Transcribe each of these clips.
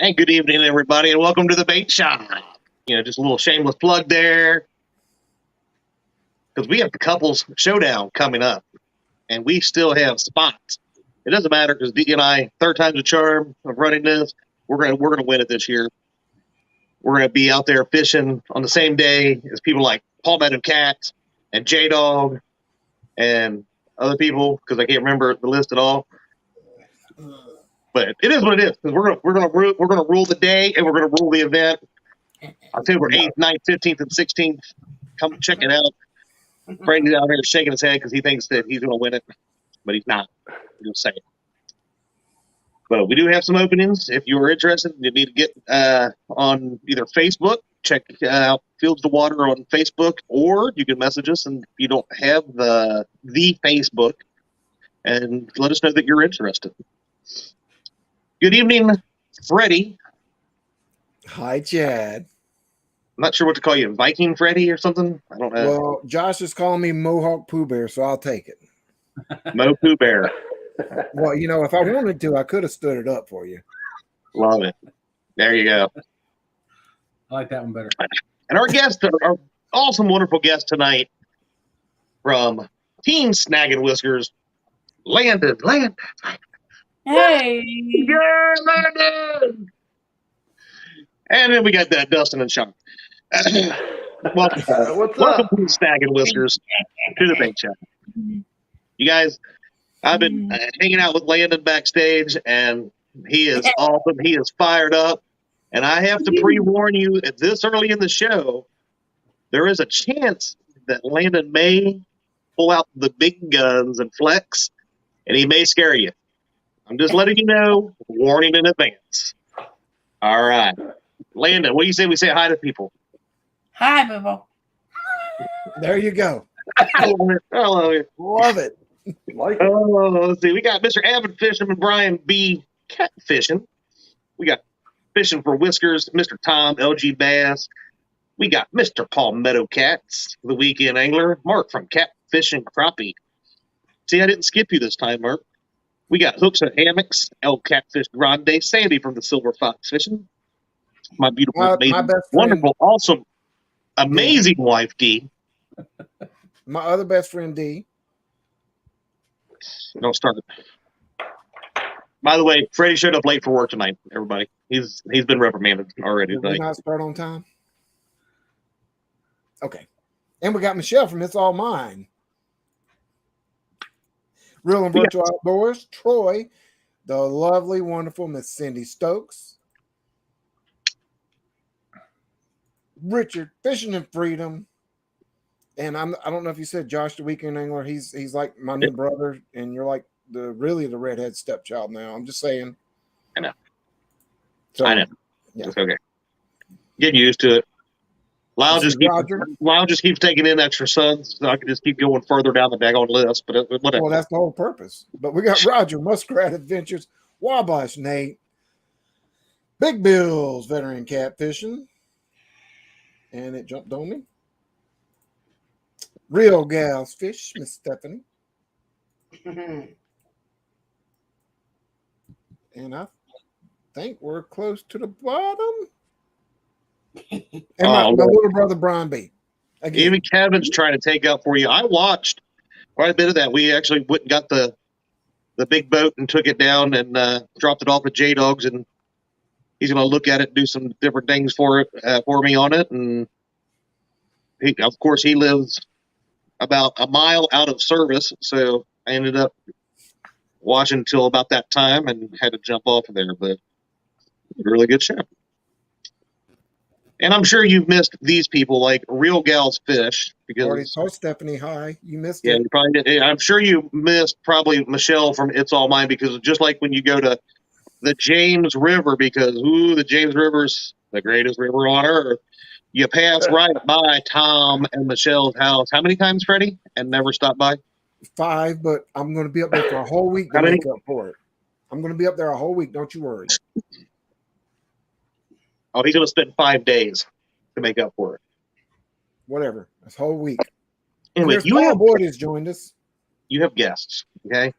And good evening, everybody, and welcome to the bait shop. Just a little shameless plug there, because we have the couples showdown coming up, and we still have spots. It doesn't matter because D and I, third time's a charm of running this. We're gonna win it this year. We're gonna be out there fishing on the same day as people like Palmetto Cats and J Dog and other people because I can't remember the list at all. But it is what it is because we're gonna rule the day and we're gonna rule the event. October 8th, 9th, 15th, and 16th. Come check it out. Brady's out here shaking his head because he thinks that he's going to win it, but he's not. I'm just saying. But we do have some openings. If you're interested, you need to get on either Facebook, check out Fields to Water on Facebook, or you can message us. And if you don't have the Facebook, and let us know that you're interested. Good evening, Freddie. Hi, Chad. I'm not sure what to call you, Viking Freddy or something. I don't know. Well, Josh is calling me Mohawk Pooh Bear, so I'll take it. Mo Pooh Bear. Well, if I wanted to, I could have stood it up for you. Love it. There you go. I like that one better. And our guest, our awesome, wonderful guest tonight from Team Snaggin Whiskers, Landon. Hey. Yeah, Landon. And then we got that Dustin and Sean. Welcome to Snaggin Whiskers to the bait shop. You guys, I've been hanging out with Landon backstage, and he is awesome. He is fired up. And I have to pre-warn you at this early in the show, there is a chance that Landon may pull out the big guns and flex, and he may scare you. I'm just letting you know, warning in advance. All right. Landon, what do you say we say hi to people? Hi, people. There you go. I love it. Love it. Let's see. We got Mr. Avid Fisherman Brian B. Catfishing. We got Fishing for Whiskers, Mr. Tom LG Bass. We got Mr. Palmetto Cats, the Weekend Angler, Mark from Catfishing Crappie. See, I didn't skip you this time, Mark. We got Hooks and Hammocks, El Catfish Grande, Sandy from the Silver Fox Fishing. My beautiful, amazing, my best wonderful, awesome, amazing wife, Dee. My other best friend, D. Don't start it. By the way, Freddie showed up late for work tonight, everybody. He's been reprimanded already. Did we not start on time? Okay. And we got Michelle from It's All Mine. Real and Virtual Outdoors, Troy, the lovely, wonderful Miss Cindy Stokes. Richard, Fishing and Freedom. And I don't know if you said Josh the Weekend Angler. He's like my new brother, and you're like the redhead stepchild now. I'm just saying. I know. So, I know. Yeah. It's okay. Getting used to it. Lyle just keeps taking in extra sons, so I can just keep going further down the daggone list. But whatever. Well, that's the whole purpose. But we got Roger, Muskrat Adventures, Wabash Nate, Big Bill's Veteran Catfishing. And it jumped on me. Real Gals Fish, Miss Stephanie. And I think we're close to the bottom. And my little brother, Brian B. Again. Even Kevin's trying to take out for you. I watched quite a bit of that. We actually went and got the big boat and took it down and dropped it off at J-Dog's, and he's going to look at it and do some different things for me on it. And of course, he lives about a mile out of service, so I ended up watching until about that time and had to jump off of there. But it was a really good show. And I'm sure you've missed these people like Real Gals Fish. Because already told Stephanie hi. You missed it. You probably did. I'm sure you missed probably Michelle from It's All Mine, because just like when you go to the James River, because the James River's the greatest river on earth. You pass right by Tom and Michelle's house. How many times, Freddie? And never stop by? 5, but I'm going to be up there for a whole week to make up for it. I'm going to be up there a whole week. Don't you worry. Oh, he's going to spend 5 days to make up for it. Whatever. This whole week. Anyway, Paul Boyd has joined us. You have guests, okay?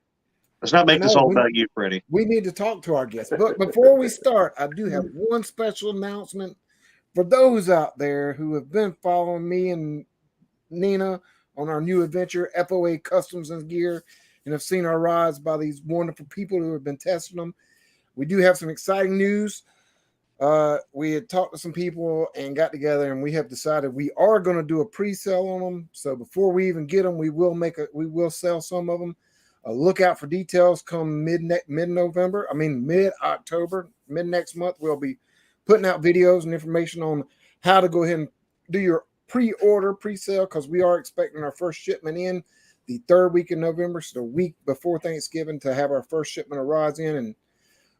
Let's not make this all about you, Freddie. We need to talk to our guests. But before we start, I do have one special announcement for those out there who have been following me and Nina on our new adventure, FOA Customs and Gear, and have seen our rides by these wonderful people who have been testing them. We do have some exciting news. We had talked to some people and got together, and we have decided we are going to do a pre-sale on them. So before we even get them, we will sell some of them. Look out for details come mid-November. I mean mid-October, mid next month. We'll be putting out videos and information on how to go ahead and do your pre-order, pre-sale, because we are expecting our first shipment in the third week in November, so the week before Thanksgiving, to have our first shipment of rides in, and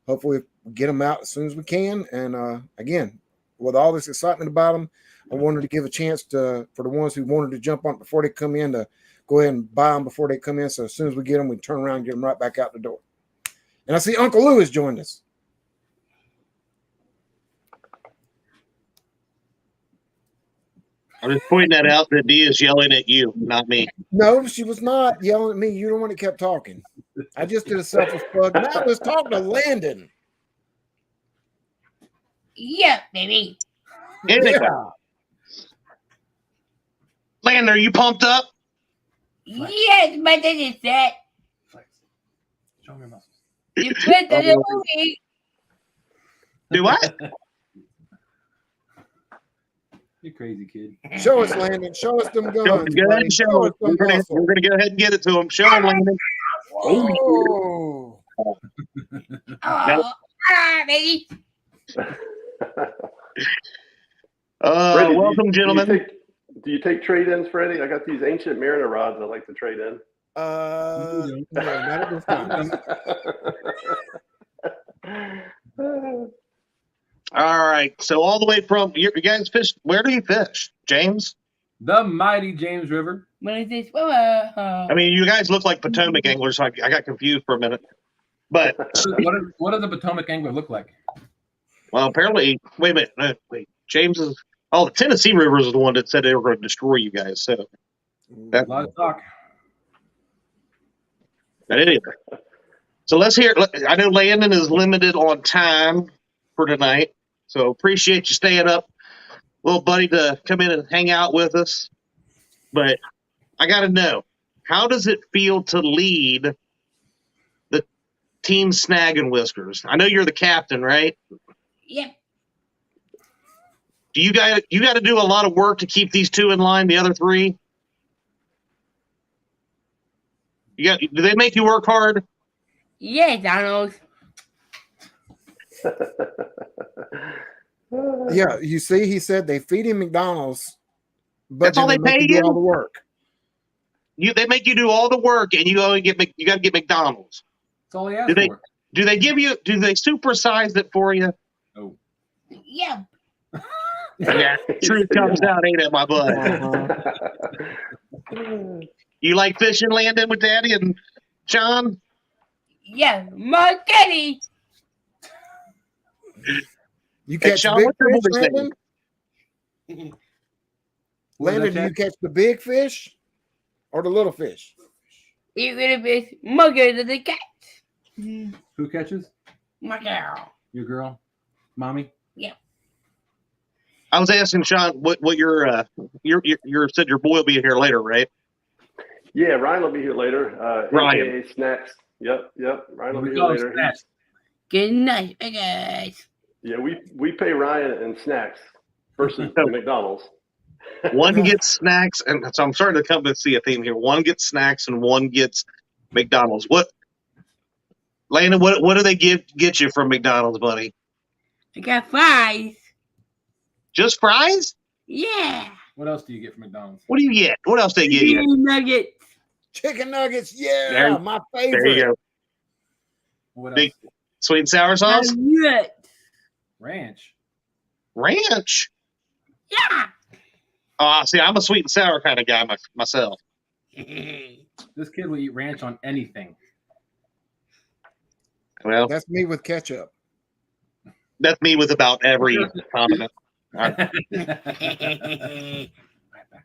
hopefully get them out as soon as we can. And again, with all this excitement about them, I wanted to give a chance for the ones who wanted to jump on before they come in to go ahead and buy them before they come in. So as soon as we get them, we turn around and get them right back out the door. And I see Uncle Lou has joined us. I'm just pointing that out that Dee is yelling at you, not me. No, she was not yelling at me. You're the one that kept talking. I just did a selfish plug. Now let's talk to Landon. Yeah, baby. Anyway. Landon, are you pumped up? Yes, but this is that. Show me your muscles. You put the movie. Do what? You crazy kid. Show us, Landon. Show us them guns. Go ahead and show him. We're going to go ahead and get it to him. Show him, Landon. Oh. Baby. Freddie, welcome, gentlemen. Do you take trade-ins, Freddie? I got these ancient Mariner rods I'd like to trade in. No, not at this time. All right. So all the way from you guys fish. Where do you fish, James? The mighty James River. What is this? I mean, you guys look like Potomac anglers. So I got confused for a minute. But what does the Potomac angler look like? Well, apparently, wait a minute. Wait, James is. Oh, the Tennessee River is the one that said they were going to destroy you guys. So A lot of talk. But anyway, so let's hear. I know Landon is limited on time for tonight, so appreciate you staying up, little buddy, to come in and hang out with us. But I got to know, how does it feel to lead the team Snaggin Whiskers? I know you're the captain, right? Yep. Do you got to do a lot of work to keep these two in line? The other three, do they make you work hard? Yes, Donald. Yeah, you see, he said they feed him McDonald's, but That's all they make pay him do you? all the work. They make you do all the work, and you got to get McDonald's. That's all he asked for. Do they supersize it for you? Oh. Yeah. Yeah, truth comes out, ain't it, my bud? You like fishing, Landon, with Daddy and Sean? Yeah, my daddy. You catch Sean, big what's your fish, boy's Landon? Landon, do you catch the big fish or the little fish? You're gonna be mugger to the cat. Who catches? My girl. Your girl? Mommy? Yeah. I was asking Sean what your said your boy will be here later, right? Yeah, Ryan will be here later. Ryan. AKA Snacks. Yep. Ryan will be here call him later. Snacks. Good night, guys. Yeah, we pay Ryan and Snacks versus the McDonald's. One gets snacks, and so I'm starting to come to see a theme here. One gets snacks, and one gets McDonald's. Landon? What do they get you from McDonald's, buddy? I got fries. Just fries? Yeah. What else do you get from McDonald's? What do you get? What else they get you? Nuggets. Chicken nuggets, yeah, my favorite. There you go. What else? Big sweet and sour sauce? Nuts. Ranch. Ranch? Yeah. See, I'm a sweet and sour kind of guy myself. This kid will eat ranch on anything. Well, That's me with ketchup. that's me with about every condiment. Right back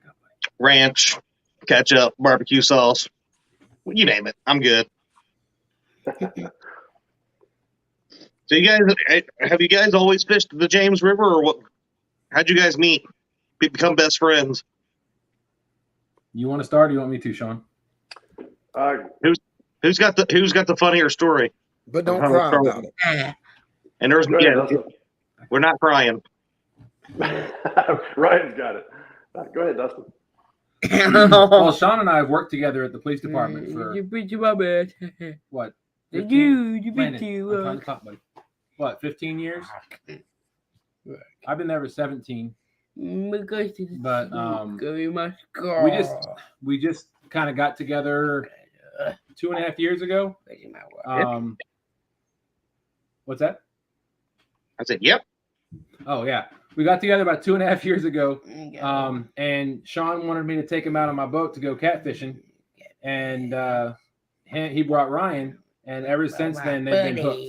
up. Ranch, ketchup, barbecue sauce. You name it. I'm good. So have you guys always fished the James River, or what? How'd you guys meet? Become best friends? You want to start, or you want me to, Sean? Who's got the funnier story? But don't cry about it. And there's we're not crying. Ryan's got it. Go ahead, Dustin. Well, Sean and I have worked together at the police department for what? 15? Landon, I'm trying to talk, buddy. What, 15 years? I've been there for 17. But we just kind of got together 2.5 years ago. What's that? I said, yep. Oh yeah, we got together about 2.5 years ago. And Sean wanted me to take him out on my boat to go catfishing, and he brought Ryan, and ever since then they've been hooked.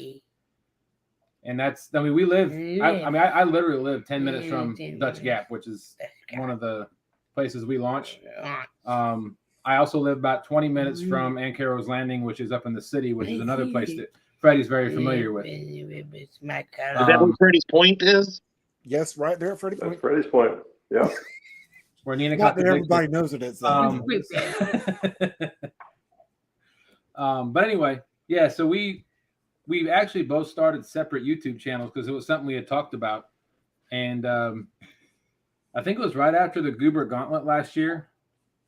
And we live. I literally live 10 minutes from Dutch Gap, which is one of the places we launch. I also live about 20 minutes from Ancaro's Landing, which is up in the city, which is another place that Freddie's very familiar with. Is that where Freddie's Point is? Yes, right there at Freddie's Point. That's Freddie's Point. Yeah. Where Nina Not that everybody knows it is. But anyway, yeah. So we've actually both started separate YouTube channels because it was something we had talked about, and I think it was right after the Goober Gauntlet last year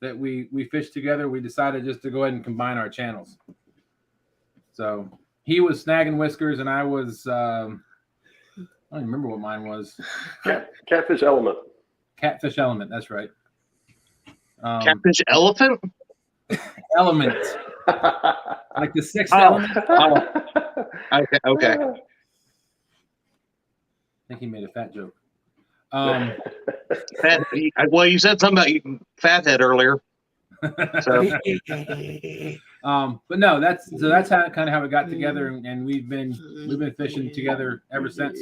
that we fished together. We decided just to go ahead and combine our channels. So he was Snaggin Whiskers, and I was I don't even remember what mine was. Catfish Element. Catfish Element. That's right. Catfish Elephant. Element. Like the sixth element. Okay. I think he made a fat joke. Well, you said something about fathead earlier. So. But no, that's how kind of how we got together, and we've been fishing together ever since.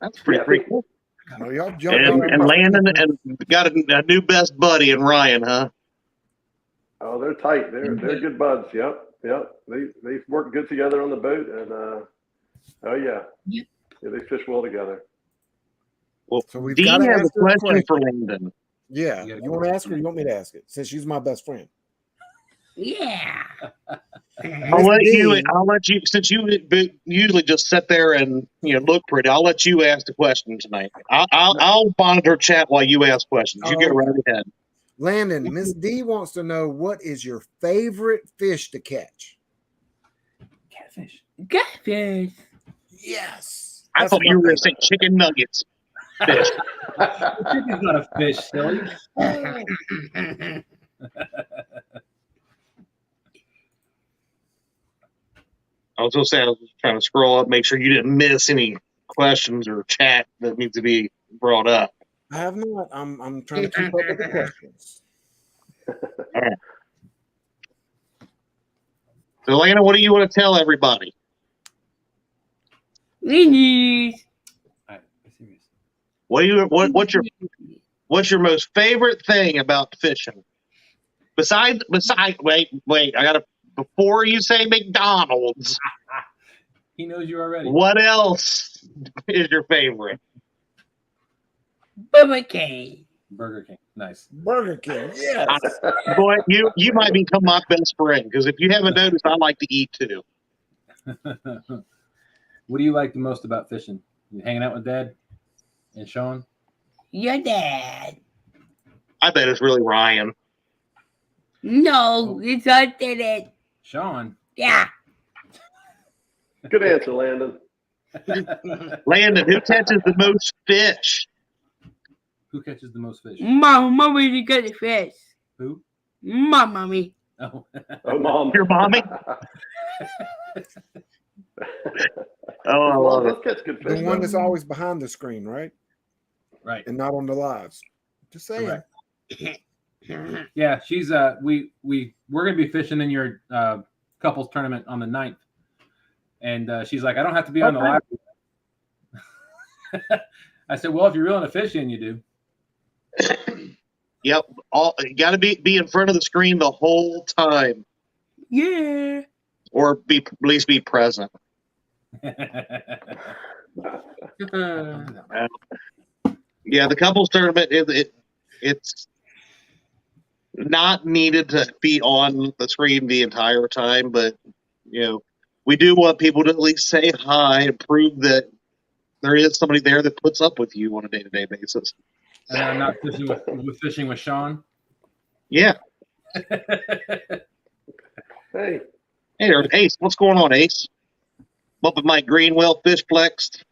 That's pretty cool. Well, y'all and Landon and got a new best buddy in Ryan, huh? Oh, they're tight. They're good buds. Yep. They work good together on the boat, and yeah, they fish well together. Well, so we've Dean got to has ask a question for Landon. Yeah, you want to ask her? Or you want me to ask it? Since she's my best friend. Yeah. I'll let you. Since you usually just sit there and look pretty, I'll let you ask the question tonight. I'll monitor chat while you ask questions. You get right ahead. Landon, Miss D wants to know, what is your favorite fish to catch? Catfish. Catfish. Yes. I thought you were going to say chicken nuggets. Fish. Chicken's not a fish, silly. I was trying to scroll up, make sure you didn't miss any questions or chat that needs to be brought up. I have not. I'm trying to keep up with the questions. All right. So, Lana, what do you want to tell everybody? Winnies. What's your most favorite thing about fishing? Besides, wait, I gotta. Before you say McDonald's, he knows you already. What else is your favorite? Burger King. Burger King, nice. Burger King, yes. Boy, you might become my best friend, because if you haven't noticed, I like to eat too. What do you like the most about fishing? You hanging out with Dad and Sean? Your dad. I bet it's really Ryan. No, it's I did it. Sean. Yeah. Good answer, Landon. Landon, who catches the most fish? Who catches the most fish? Mommy, you got the fish. Who? My mommy. Oh. Oh, Mom. Your mommy? Oh, I love it. Catch good fish. The one that's always behind the screen, right? Right. And not on the lives. Just saying. Yeah, she's we're gonna be fishing in your couples tournament on the 9th. And she's like, I don't have to be on the live. I said, well, if you're reeling a fish in, you do. Yep. You got to be in front of the screen the whole time. Yeah. or at least be present. Yeah, the couples tournament it's not needed to be on the screen the entire time, but we do want people to at least say hi and prove that there is somebody there that puts up with you on a day-to-day basis. And I'm not fishing with Sean. Yeah. Hey, there's Ace. What's going on, Ace? Up at my Greenwell Fish Plex.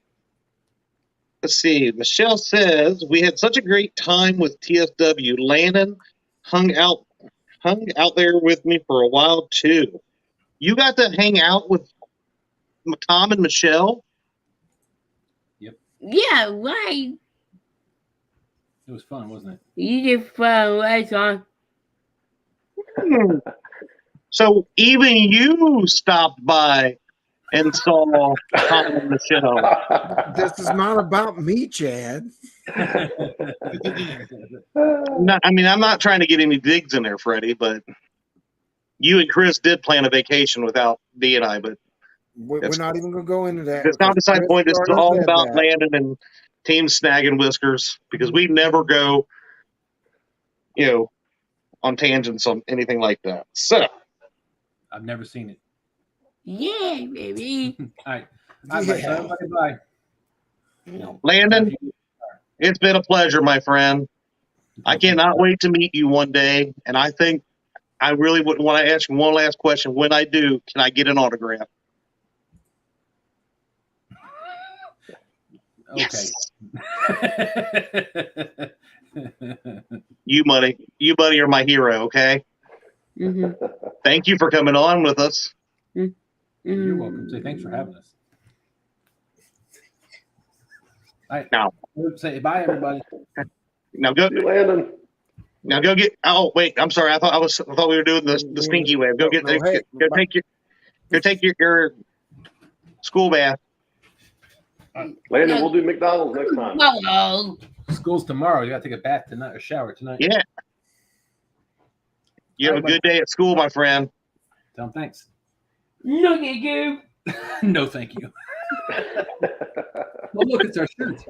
Let's see. Michelle says we had such a great time with TSW. Landon hung out there with me for a while too. You got to hang out with Tom and Michelle? Yep. Yeah, right. It was fun, wasn't it? You did fun, right, Sean? So even you stopped by and saw Tom and Michelle. This is not about me, Chad. No, I mean, I'm not trying to get any digs in there, Freddie, but you and Chris did plan a vacation without D and I, but We're not even going to go into that. it's not the side point. It's already all said about that. Landon and Team Snaggin Whiskers, because we never go, on tangents on anything like that. So I've never seen it. Yeah, baby. All right. Yeah. Bye. Landon, it's been a pleasure, my friend. I cannot wait to meet you one day, and I think I really would want to ask you one last question. When I do, can I get an autograph? Okay. Yes. You, buddy, are my hero, okay? Mm-hmm. Thank you for coming on with us. You're welcome. Say thanks for having us. All right. Now, say bye, everybody. Now go. see you, Landon. Now go get. Oh wait, I'm sorry. I thought we were doing the stinky wave. Go get. hey, Go take your school bath. Landon, we'll do McDonald's next time. Hello. School's tomorrow. You got to take a bath tonight or shower tonight. Yeah. You have a good day at school, my friend. Tell them thanks. No, thank you. No, thank you. Well, look, it's our shirt.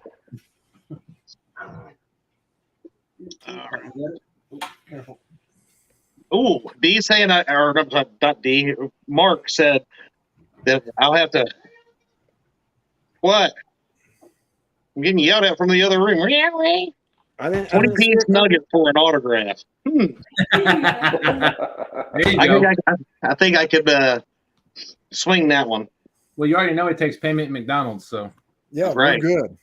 Careful. Ooh, D saying, or not D, Mark said that I'll have to. What? I'm getting yelled at from the other room. Really? 20-piece nugget for an autograph. There you go. I think I could swing that one. Well, you already know it takes payment at McDonald's, so Yeah, right. We're good.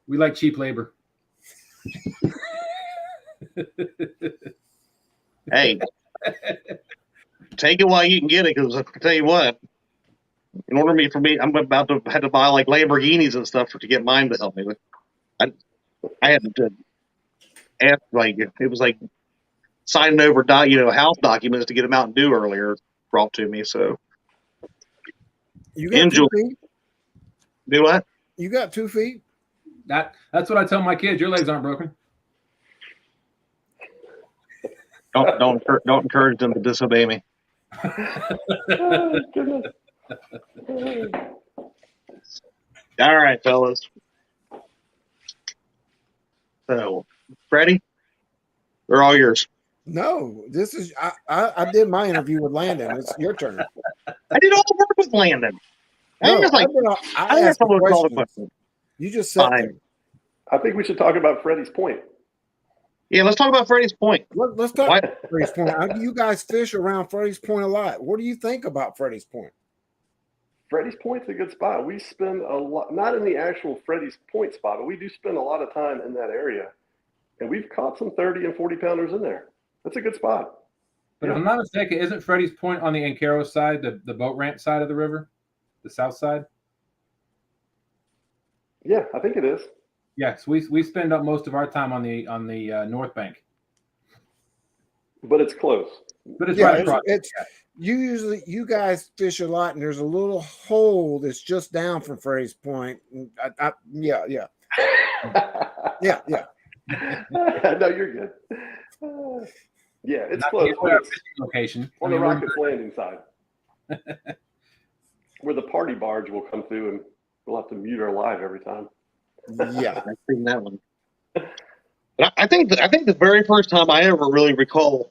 we like cheap labor. Hey, take it while you can get it, because I tell you what, in order for me, I'm about to have to buy like Lamborghinis and stuff to get mine to help me with. I had to ask, like, it was like signing over house documents to get a Mountain Dew earlier brought to me. So You got enjoy. 2 feet? Do what? You got 2 feet? That's what I tell my kids. Your legs aren't broken. Don't encourage them to disobey me. Oh, goodness. All right, fellas. So, Freddie, they're all yours. No, this is I did my interview with Landon. It's your turn. I did all the work with Landon. No, I asked all the questions. You just sat Fine. there. I think we should talk about Freddie's point. Yeah, let's talk about Freddie's point. Let's talk about Freddie's Point. You guys fish around Freddie's Point a lot. What do you think about Freddie's Point? Freddie's Point's a good spot. We spend a lot, not in the actual Freddie's Point spot, but we do spend a lot of time in that area. And we've caught some 30 and 40 pounders in there. That's a good spot. But if I'm not mistaken, isn't Freddie's Point on the Ancaro side, the boat ramp side of the river, the south side? Yeah, I think it is. Yes, we spend up most of our time on the north bank. But it's close. But it's right across. You guys fish a lot, and there's a little hole that's just down from Freddie's Point. Yeah. No, you're good. Yeah, it's Not close. the location. On the Rockets Landing side. Where the party barge will come through and we'll have to mute our live every time. Yeah. I've seen that one. But I think the very first time I ever really recall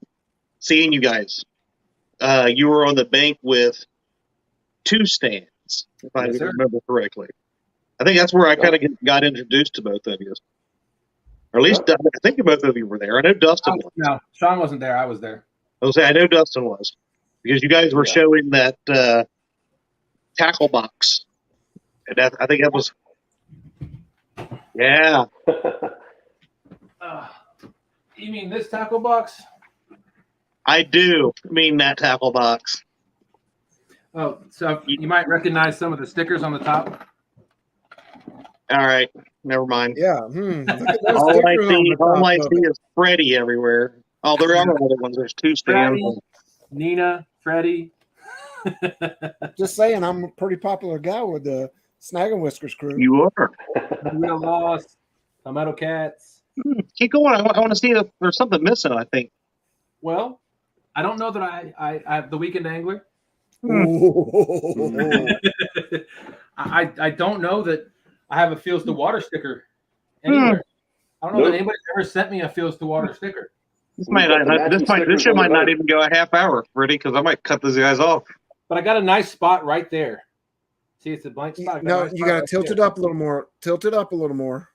seeing you guys, you were on the bank with 2 stands, if I remember correctly. I think that's where I kind of got introduced to both of you. Or at least I think both of you were there. I know Dustin was. No, Sean wasn't there. I was there. I know Dustin was. Because you guys were showing that tackle box. And I think that was... Yeah. You mean this tackle box? I do mean that tackle box. Oh, so you might recognize some of the stickers on the top. All right, never mind. Yeah. Look at those all I top see is Freddie everywhere. Oh, there are other ones. There's 2 stands. Freddie, Nina, Freddie. Just saying, I'm a pretty popular guy with the Snaggin Whiskers crew. You are. Real Lost, Tomato Cats. Keep going. I want to see if there's something missing, I think. Well, I don't know that I have the Weekend Angler. I don't know that I have a Feels to Water sticker anywhere. I don't know that anybody's ever sent me a Feels to Water sticker. This shit might not even go a half hour, Freddie, because I might cut these guys off. But I got a nice spot right there. See, it's a blank spot. No, you got to tilt it up a little more. Tilt it up a little more.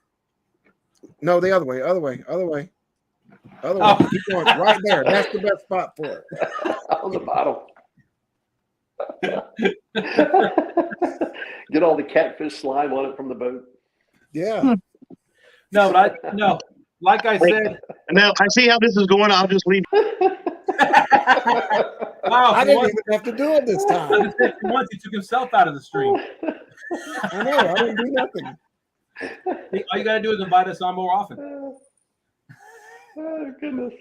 No, the other way. Oh. Keep going. Right there. That's the best spot for it. On the bottom. Get all the catfish slime on it from the boat. Yeah. No, but like I said. Now I see how this is going. I'll just leave. Wow, I didn't even have to do it this time. Once he took himself out of the stream. I know. I didn't do nothing. All you got to do is invite us on more often. Oh, goodness.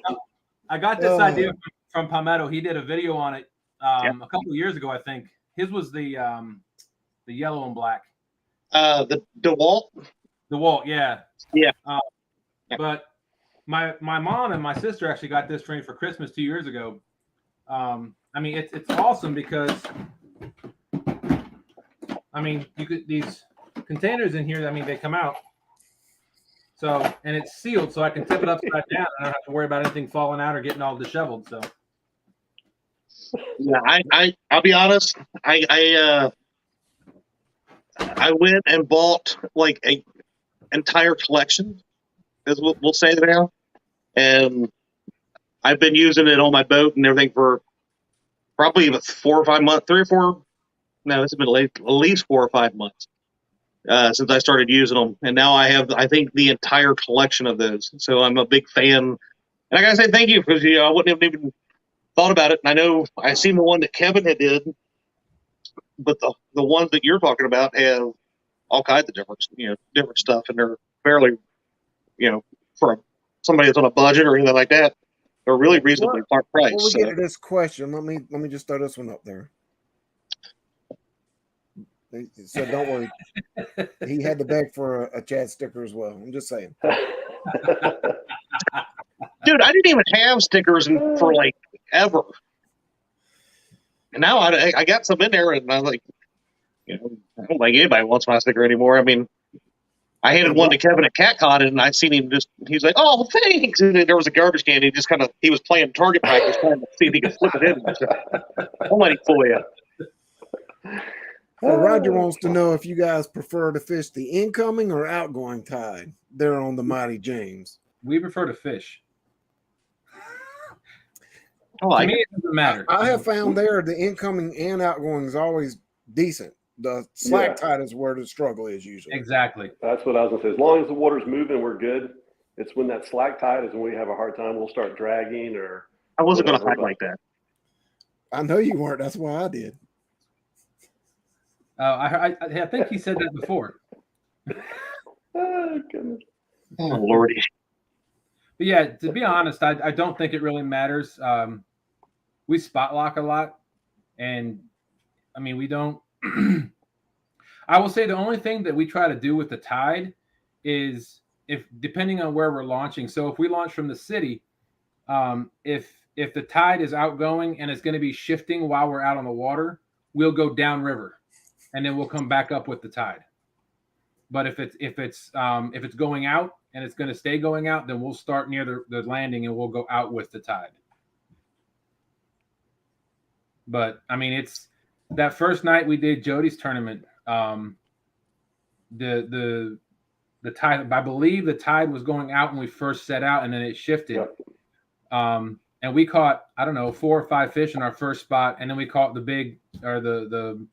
I got this idea from Palmetto. He did a video on it a couple of years ago, I think. His was the yellow and black. The DeWalt? DeWalt, yeah. Yeah. But my mom and my sister actually got this for me for Christmas 2 years ago. I mean, it's awesome because, I mean, you could these containers in here. I mean, they come out. So, and it's sealed, so I can tip it upside down. I don't have to worry about anything falling out or getting all disheveled. So, yeah, I'll be honest. I went and bought like a entire collection, as we'll say now, and I've been using it on my boat and everything for probably 4 or 5 months, 3 or 4. No, it's been at least 4 or 5 months since I started using them, and now I have, I think, the entire collection of those. So I'm a big fan, and I gotta say thank you because I wouldn't have even thought about it. And I know I seen the one that Kevin had did, but the ones that you're talking about have all kinds of different stuff, and they're fairly, for somebody that's on a budget or anything like that, they're really reasonably priced. Before we get to this question, let me just throw this one up there. So don't worry. He had to beg for a Chad sticker as well. I'm just saying. Dude, I didn't even have stickers for like ever. And now I got some in there, and I was like, I don't think anybody wants my sticker anymore. I mean, I handed one to Kevin at CatCon, and I seen him he's like, oh, thanks. And then there was a garbage can. He was playing target practice, trying to see if he could flip it in. Don't let him fool you. So Roger wants to know if you guys prefer to fish the incoming or outgoing tide there on the Mighty James. We prefer to fish. To me, it doesn't matter. I have found there the incoming and outgoing is always decent. The slack tide is where the struggle is usually. Exactly. That's what I was going to say. As long as the water's moving, we're good. It's when that slack tide is when we have a hard time. We'll start dragging or. I wasn't going to fight like that. I know you weren't. That's why I did. I think he said that before. Oh, goodness. Oh, Lordy. But yeah, to be honest, I don't think it really matters. We spot lock a lot, and I mean, we don't. I will say the only thing that we try to do with the tide is if depending on where we're launching. So if we launch from the city, if if the tide is outgoing and it's going to be shifting while we're out on the water, we'll go downriver, and then we'll come back up with the tide. But if it's going out and it's going to stay going out, then we'll start near the landing and we'll go out with the tide. But I mean, it's that first night we did Jody's tournament. The tide, I believe the tide was going out when we first set out, and then it shifted. Yep. And we caught, I don't know, 4 or 5 fish in our first spot, and then we caught the big, or the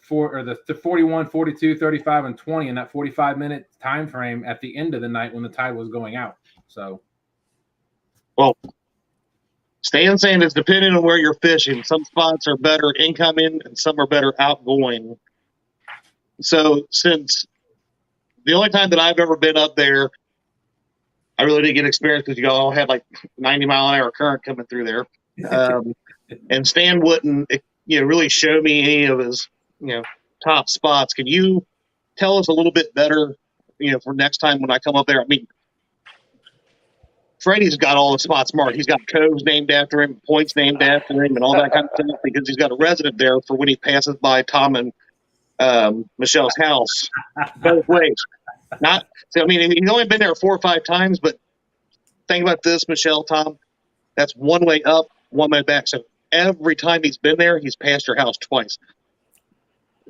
41, 42, 35, and 20 in that 45-minute time frame at the end of the night when the tide was going out. So, well, Stan's saying it's depending on where you're fishing. Some spots are better incoming, and some are better outgoing. So, since the only time that I've ever been up there, I really didn't get experience because you all had like 90-mile-an-hour current coming through there, and Stan wouldn't, really show me any of his, top spots. Can you tell us a little bit better, for next time when I come up there? I mean, Freddie's got all the spots marked. He's got coves named after him, points named after him, and all that kind of stuff because he's got a resident there for when he passes by Tom and Michelle's house both ways. He's only been there 4 or 5 times, but think about this, Michelle, Tom. That's one way up, one way back. So every time he's been there, he's passed your house twice.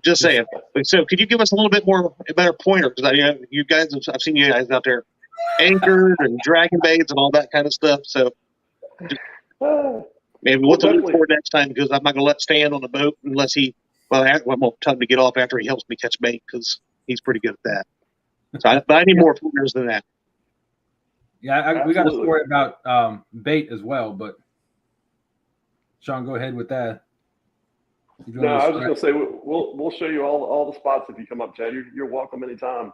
Just saying. So could you give us a little bit more, a better pointer? Because you guys, I've seen you guys out there anchored and dragging baits and all that kind of stuff. So maybe we'll look for next time, because I'm not going to let Stan on the boat unless I won't tell him to get off after he helps me catch bait, because he's pretty good at that. So I need more pointers than that. Yeah, we got a story about bait as well, but Sean, go ahead with that. No, I was just going to say we'll show you all the spots if you come up, Chad. You're welcome anytime,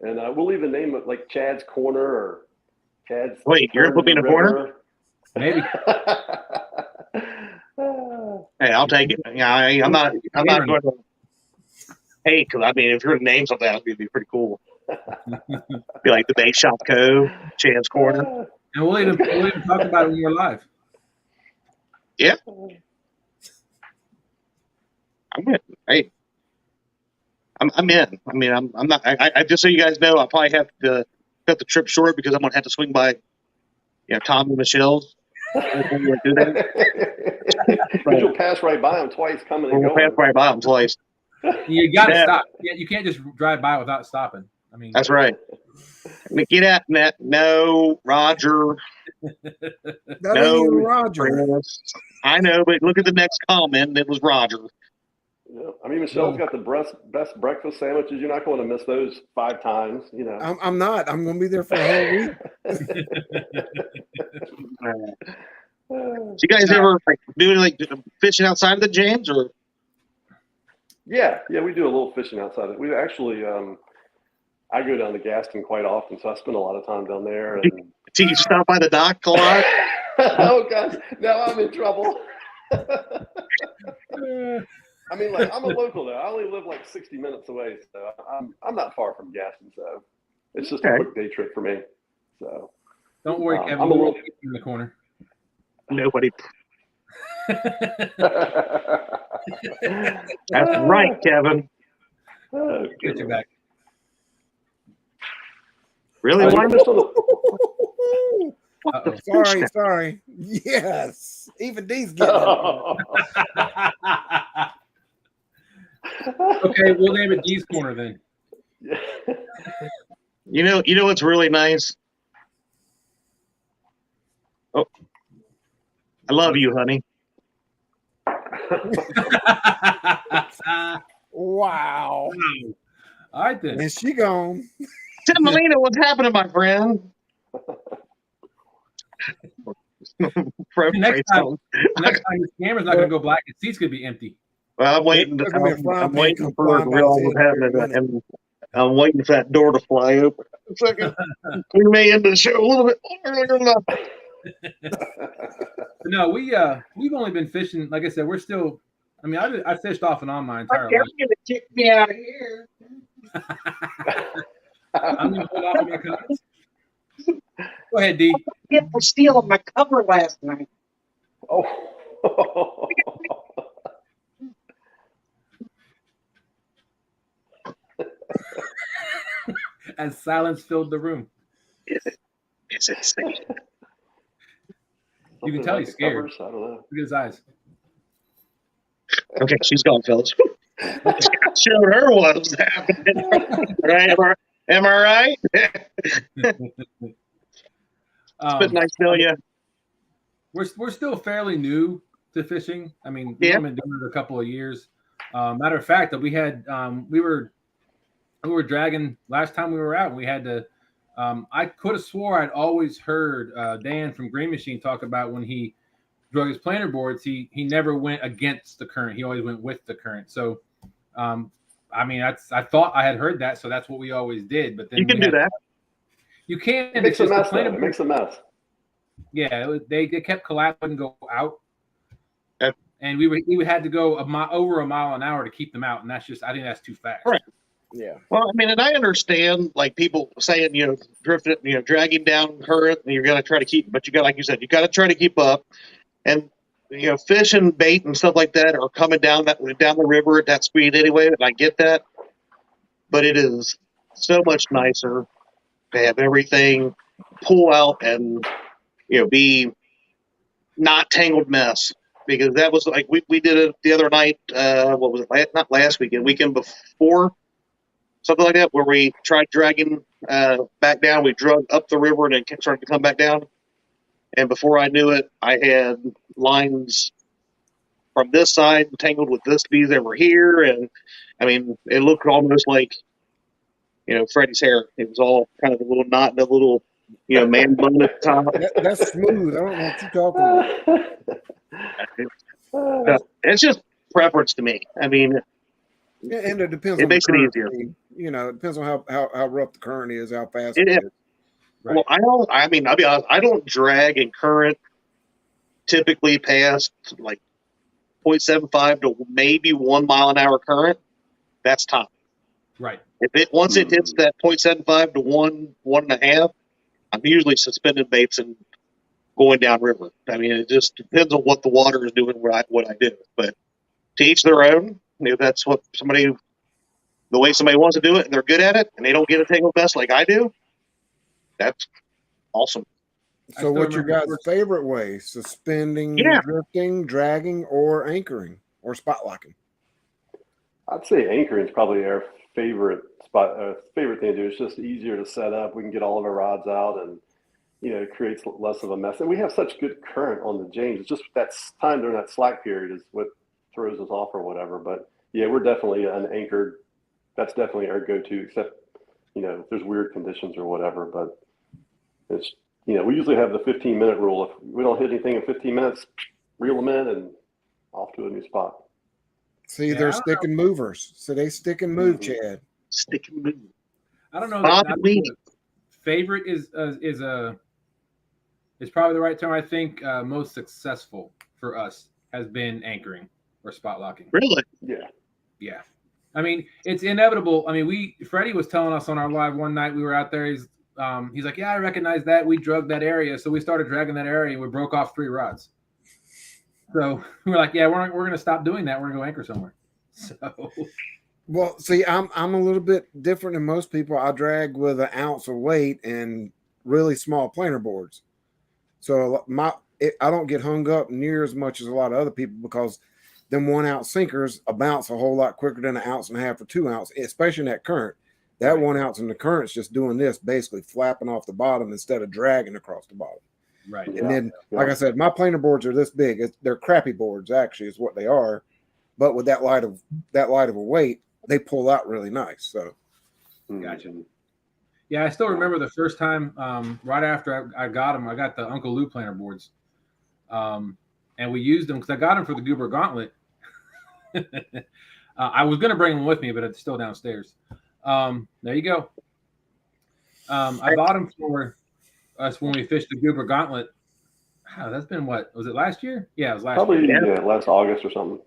and we'll even name it like Chad's Corner or Chad's. Wait, you're gonna put me in a corner? Maybe. Hey, I'll take it. Yeah, I'm not going to. Hey, because if you're going to name something, that would be pretty cool. Be like the Bait Shop Cove, Chad's Corner, and we'll even talk about it when we're live. Yeah. I'm in. Hey, I'm in. I'm not. I just so you guys know, I probably have to cut the trip short because I'm gonna have to swing by, Tom and Michelle's. You'll pass right by them twice coming and going. We'll pass right by them twice. You got to stop. Yeah, you can't just drive by without stopping. That's right. Get at that. No, Roger. No, Roger. Chris. I know, but look at the next comment. It was Roger. Yeah. Michelle's got the best breakfast sandwiches. You're not going to miss those 5 times. I'm not. I'm going to be there for a whole week. Do you guys ever do fishing outside of the James, or? Yeah, we do a little fishing outside. We actually, I go down to Gaston quite often, so I spend a lot of time down there. And do you stop by the dock a lot? Oh gosh, now I'm in trouble. I'm a local though. I only live like 60 minutes away, so I'm not far from Gaston, so it's just a quick day trip for me. So don't worry, Kevin. I'm a little in the corner. Nobody. That's right, Kevin. Get you back. Really? Sorry. Yes. Even D's getting it. Okay, we'll name it D's Corner then. You know what's really nice? Oh, I love you, honey. Wow. All right then. And she gone. Tim Molina, what's happening, my friend? Next time his camera's not going to go black. His seat's going to be empty. Well, I'm waiting for her to realize what's happening, and I'm waiting for that door to fly open. A second. We may end the show a little bit earlier than No, we've only been fishing. Like I said, we're still. I fished off and on my entire life. You're going to kick me out of here. I'm going to hold off on my comments. Go ahead, D. Get for stealing my cover last night. Oh. As silence filled the room. It's insane. You can tell he's scared. Covers? I don't know. Look at his eyes. Okay, she's gone, fellas. Showed her what was happening. Right? Am I right? It's been nice knowing you. We're still fairly new to fishing. I mean, we've Yeah. only been doing it a couple of years. Matter of fact, that we had we were dragging last time we were out. We had to. I could have swore I'd always heard Dan from Green Machine talk about when he drug his planer boards. He never went against the current. He always went with the current. So, I mean, I thought I had heard that, so that's what we always did. But then You can do that. You can. It makes a mess. It makes a mess. Yeah, they kept collapsing and go out. Okay. And we had to go over a mile an hour to keep them out, and I think that's too fast. Right. Yeah. Well, I mean, and I understand like people saying, drifting, dragging down current, and you're going to try to keep, but you got, like you said, you got to try to keep up, and fish and bait and stuff like that are coming down the river at that speed anyway, and I get that, but it is so much nicer to have everything pull out and be not tangled mess, because that was like we did it the other night. What was it? Not last weekend, weekend before. Something like that, where we tried dragging back down. We drug up the river and then started to come back down. And before I knew it, I had lines from this side tangled with this bees over here. And, I mean, it looked almost like, Freddie's hair. It was all kind of a little knot and a little, man bun at the top. That's smooth. I don't know what you're talking about. It's just preference to me. I mean, Yeah, and it depends. It makes it easier. It depends on how rough the current is, how fast it it is. is. Right. Well, I'll be honest, I don't drag in current typically past like 0.75 to maybe 1 mile an hour current. That's top. Right. Once it hits that 0.75 to 1.5, I'm usually suspending baits and going down river. I mean, it just depends on what the water is doing, what I do. But to each their own. That's what the way somebody wants to do it, and they're good at it, and they don't get a tangled mess like I do. That's awesome. So, what's your guys' favorite way? Suspending, drifting, dragging, or anchoring, or spot locking? I'd say anchoring is probably our favorite spot. Favorite thing to do. It's just easier to set up. We can get all of our rods out, and it creates less of a mess. And we have such good current on the James. It's just that time during that slack period is what throws us off or whatever. But yeah, we're definitely an anchored. That's definitely our go-to, except if there's weird conditions or whatever. But it's we usually have the 15-minute rule. If we don't hit anything in 15 minutes, reel them in and off to a new spot. See, they're stick and movers. So they stick and move, Chad. Stick and move. I don't know. That favorite is probably the right term. I think most successful for us has been anchoring or spot locking. Really? Yeah. I mean, it's inevitable. I mean, Freddie was telling us on our live one night we were out there. He's like, yeah, I recognize that. We drug that area. So we started dragging that area and we broke off 3 rods. So we're like, yeah, we're going to stop doing that. We're going to go anchor somewhere. So. Well, see, I'm a little bit different than most people. I drag with an ounce of weight and really small planer boards. So I don't get hung up near as much as a lot of other people, because them 1 ounce sinkers bounce a whole lot quicker than 1.5 ounce or 2 ounce, especially in that current. That 1 ounce in the current's just doing this, basically flapping off the bottom instead of dragging across the bottom. Right. And then, like I said, my planer boards are this big. They're crappy boards, actually, is what they are. But with that light of a weight, they pull out really nice. So, gotcha. Yeah, I still remember the first time, right after I got them. I got the Uncle Lou planer boards, and we used them because I got them for the Goober Gauntlet. I was going to bring them with me, but it's still downstairs. There you go. I bought them for us when we fished the Goober Gauntlet. Wow, that's been what? Was it last year? Yeah, it was last year. Probably last August or something.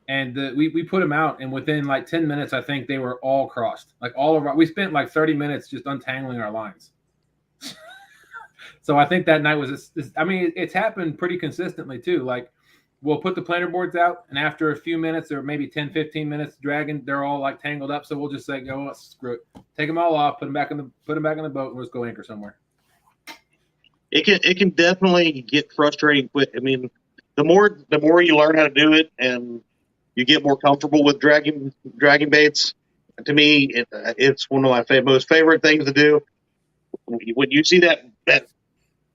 And we put them out, and within like 10 minutes, I think they were all crossed. Like we spent like 30 minutes just untangling our lines. So I think that night was. I mean, it's happened pretty consistently too. Like we'll put the planer boards out, and after a few minutes or maybe 10, 15 minutes dragging, they're all like tangled up. So we'll just say, "Go, screw it, take them all off, put them back in the boat, and let's go anchor somewhere." It can definitely get frustrating quick. I mean, the more you learn how to do it, and you get more comfortable with dragging baits. To me, it's one of my most favorite things to do. When you see that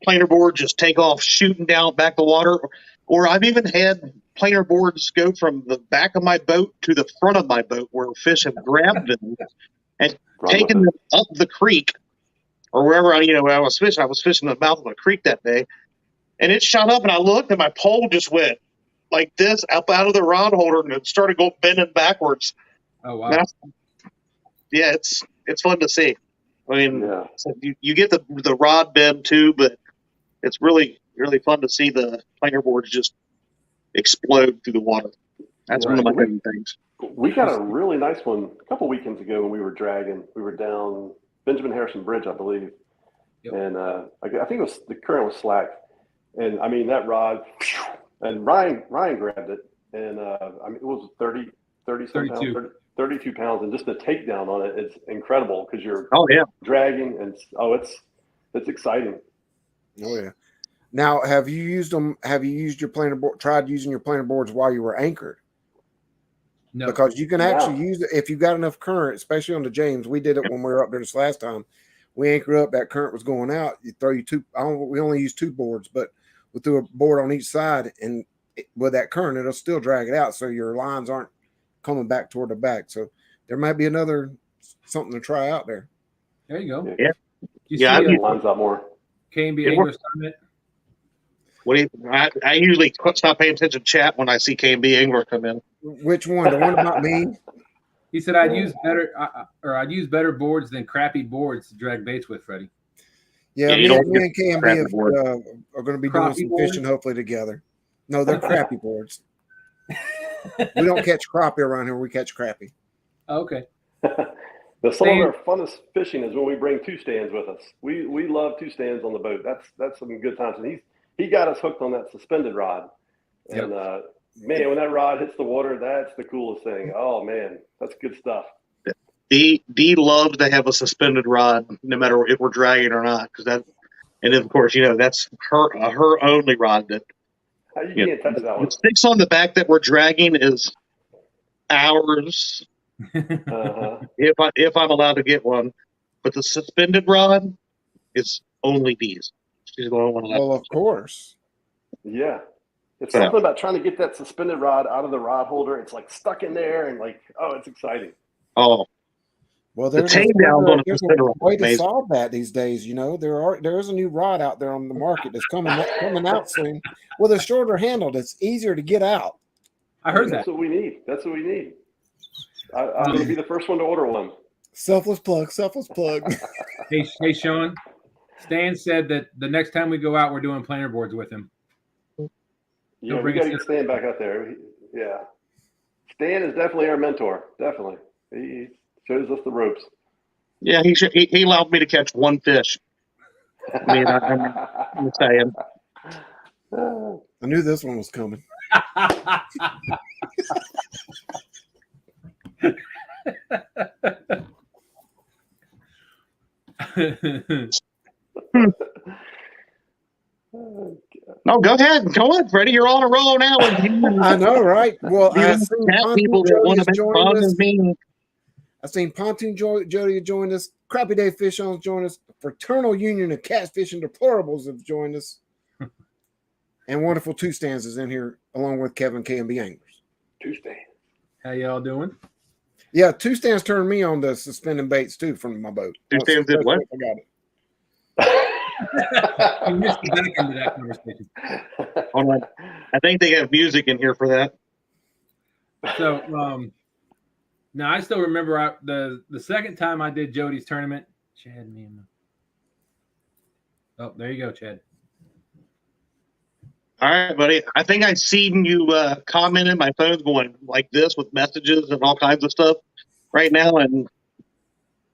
planer board just take off shooting down back the water, or I've even had planer boards go from the back of my boat to the front of my boat where fish have grabbed them and taken them up the creek or wherever where I was fishing. I was fishing the mouth of a creek that day, and it shot up, and I looked, and my pole just went like this up out of the rod holder, and it started going bending backwards. Oh wow! Yeah, it's fun to see. I mean, so you get the rod bend too, but it's really fun to see the planer boards just explode through the water. That's one of my favorite things. We got a really nice one a couple weekends ago when we were dragging. We were down Benjamin Harrison Bridge, I believe, and I think the current was slack, and I mean that rod, and Ryan grabbed it, and I mean it was 30 some pounds, 32 pounds, and just the takedown on it is incredible because you're dragging, and it's exciting. Oh yeah. Now, have you used them? Have you used your planer board? Tried using your planer boards while you were anchored? No, because you can actually use it if you've got enough current, especially on the James. We did it when we were up there this last time. We anchored up, that current was going out. You throw two. We only use 2 boards, but we threw a board on each side, and with that current, it'll still drag it out, so your lines aren't coming back toward the back. So there might be something to try out there. There you go. Yeah, you see lines out more. K&B English tournament. I usually stop paying attention to chat when I see K&B Angler come in. Which one? The one about me? He said I'd use better boards than crappy boards to drag baits with, Freddie. Yeah, me and K&B are going to be doing some fishing hopefully together. No, they're crappy boards. We don't catch crappie around here. We catch crappie. Okay. Some of our funnest fishing is when we bring 2 stands with us. We love 2 stands on the boat. That's some good times. And he got us hooked on that suspended rod. And man, when that rod hits the water, that's the coolest thing. Oh man, that's good stuff. Dee loves to have a suspended rod, no matter if we're dragging or not, and then of course that's her only rod that you can't touch that one. The sticks on the back that we're dragging is ours. If I'm allowed to get one, but the suspended rod is only Dee's. She's the only one allowed. Well, of course. Yeah. It's something about trying to get that suspended rod out of the rod holder. It's like stuck in there and it's exciting. Oh. Well, there's a way to solve that these days. There is a new rod out there on the market that's coming out soon with a shorter handle that's easier to get out. I heard that. That's what we need. I'm going to be the first one to order one. Selfless plug. Hey, Sean. Stan said that the next time we go out, we're doing planer boards with him. Yeah, we got to get Stan back out there. Yeah. Stan is definitely our mentor. Definitely. He shows us the ropes. Yeah, he allowed me to catch 1 fish. I mean, I'm saying. I knew this one was coming. No, go ahead, Freddie. You're on a roll now. I know, right? Well, I've seen Pontoon Jody join us. Crappy Day Fish On join us. Fraternal Union of Catfishing Deplorables have joined us. And Wonderful 2 Stands is in here along with Kevin K&B Anglers. 2 Stands. How y'all doing? Yeah, 2 Stands turned me on to suspending baits too from my boat. 2 Stands did what? I got it. You missed the back end of that conversation. Hold on. I think they have music in here for that. So, now I still remember the second time I did Jody's tournament. Chad, oh, there you go, Chad. All right, buddy. I think I seen you commenting. My phone's going like this with messages and all kinds of stuff right now, and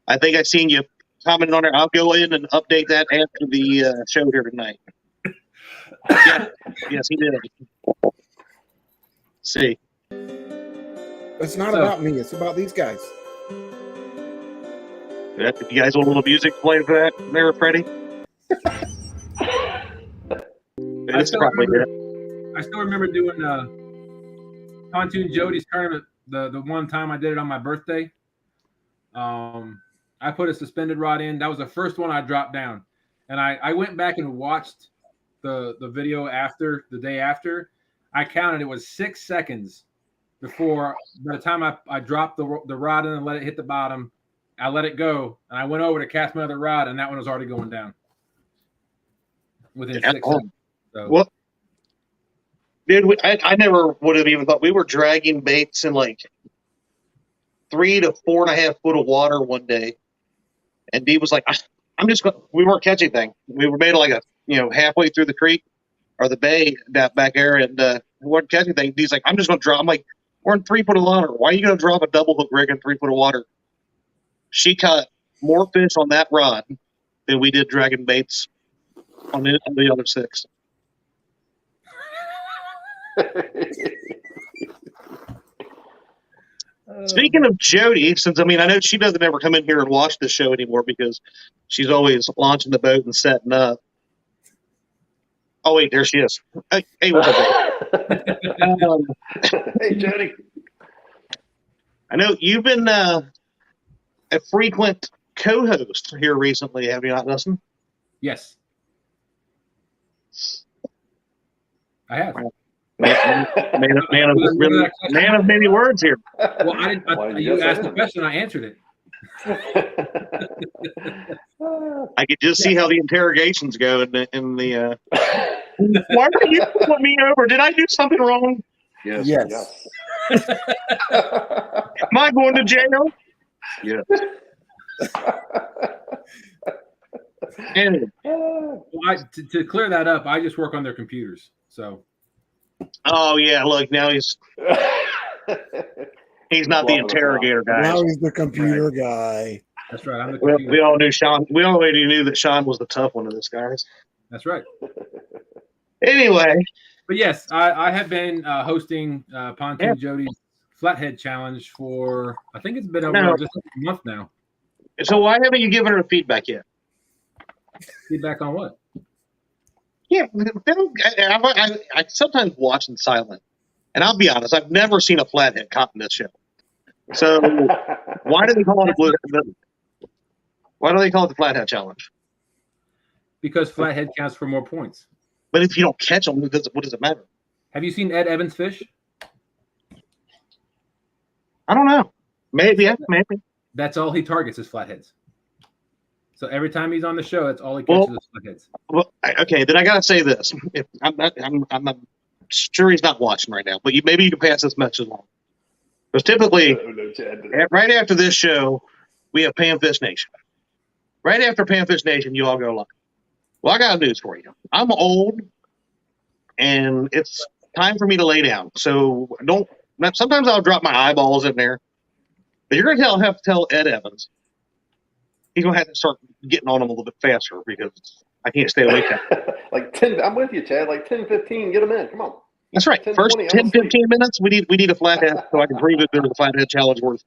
I think I seen you commented on it. I'll go in and update that after the show here tonight. Yes, he did. See, It's not about me. It's about these guys. if you guys want a little music playing for that, there, Freddie. I still remember doing Pontoon Jody's tournament. The one time I did it on my birthday. I put a suspended rod in. That was the first one I dropped down, and I went back and watched the video after the day after. I counted it was 6 seconds before by the time I dropped the rod in and let it hit the bottom. I let it go, and I went over to cast my other rod, and that one was already going down within 6 seconds. So. Well, dude, I never would have even thought we were dragging baits in like 3 to 4.5 foot of water one day, and Dee was like, "I'm just going." We weren't catching anything. We were made like halfway through the creek or the bay that back there, and we weren't catching anything. Dee's like, "I'm just going to drop." I'm like, "We're in 3 foot of water. Why are you going to drop a double hook rig in 3 foot of water?" She caught more fish on that rod than we did dragging baits on the other 6. Speaking of Jody, since I know she doesn't ever come in here and watch the show anymore because she's always launching the boat and setting up. Oh wait, there she is. Hey, what's up? Hey, Jody. I know you've been a frequent co-host here recently, have you not, Dustin? Yes, I have. Man of many words here. Well, you asked the question, I answered it. I could just see how the interrogations go in the. Why did you put me over? Did I do something wrong? Yes. Am I going to jail? Yes. Anyway. To clear that up, I just work on their computers. So. Oh yeah, look, now he's not the interrogator guy. Now he's the computer guy. That's right. I'm the computer. We all knew Sean. We already knew that Sean was the tough one of this, guys. That's right. Anyway, but yes, I have been hosting Pontoon Jody's Flathead Challenge for I think it's been over just a month now. So why haven't you given her feedback yet? Feedback on what? Yeah, I sometimes watch in silent, and I'll be honest, I've never seen a flathead caught in this show. So why do they call it the Flathead Challenge? Because flathead counts for more points. But if you don't catch them, what does it matter? Have you seen Ed Evans fish? I don't know. Maybe. That's all he targets is flatheads. So every time he's on the show, that's all he catches is flatheads. Well, okay, then I gotta say this. I'm sure he's not watching right now, but maybe you can pass this message along. Because typically, right after this show, we have Panfish Nation. Right after Panfish Nation, you all go live. Well, I got news for you. I'm old, and it's time for me to lay down. So sometimes I'll drop my eyeballs in there. But you're gonna have to tell Ed Evans. He's gonna have to start getting on him a little bit faster because I can't stay awake. Like 10. I'm with you, Chad. Like 10, 15. Get them in. Come on. That's right. 10, First 20, 10, 15 minutes, we need a flathead so I can prove that there's a flathead challenge worth.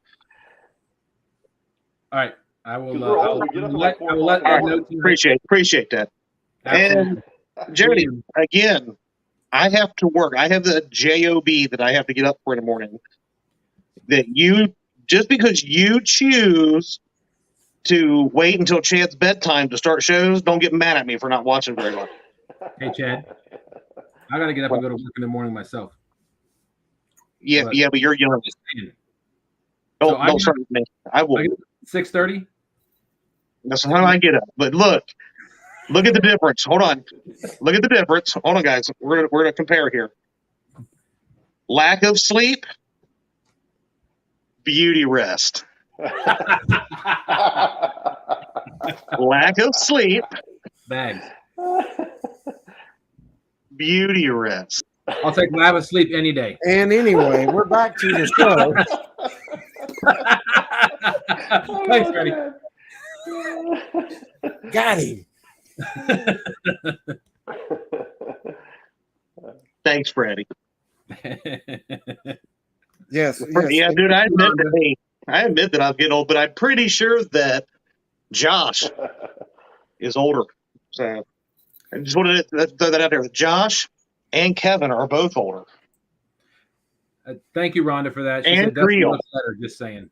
All right. I will let Ed know. Appreciate that. Absolutely. And Jody, again, I have to work. I have the job that I have to get up for in the morning. That just because you choose to wait until Chad's bedtime to start shows, don't get mad at me for not watching very long. Hey, Chad. I got to get up and go to work in the morning myself. Yeah, but you're young. Don't start with me. I will. 6:30? That's how I get up. But look at the difference. Hold on. Look at the difference. Hold on, guys. We're gonna compare here. Lack of sleep, beauty rest. Lack of sleep, bags. Beauty rest. I'll take lack of sleep any day. And anyway, we're back to the show. Thanks, Freddie. Got him. Thanks, Freddie. Yes. Yeah, dude, I admit that I'm getting old, but I'm pretty sure that Josh is older. So I just wanted to throw that out there. Josh and Kevin are both older. Thank you, Rhonda, for that. She And said Dustin Creel. looks better, just saying.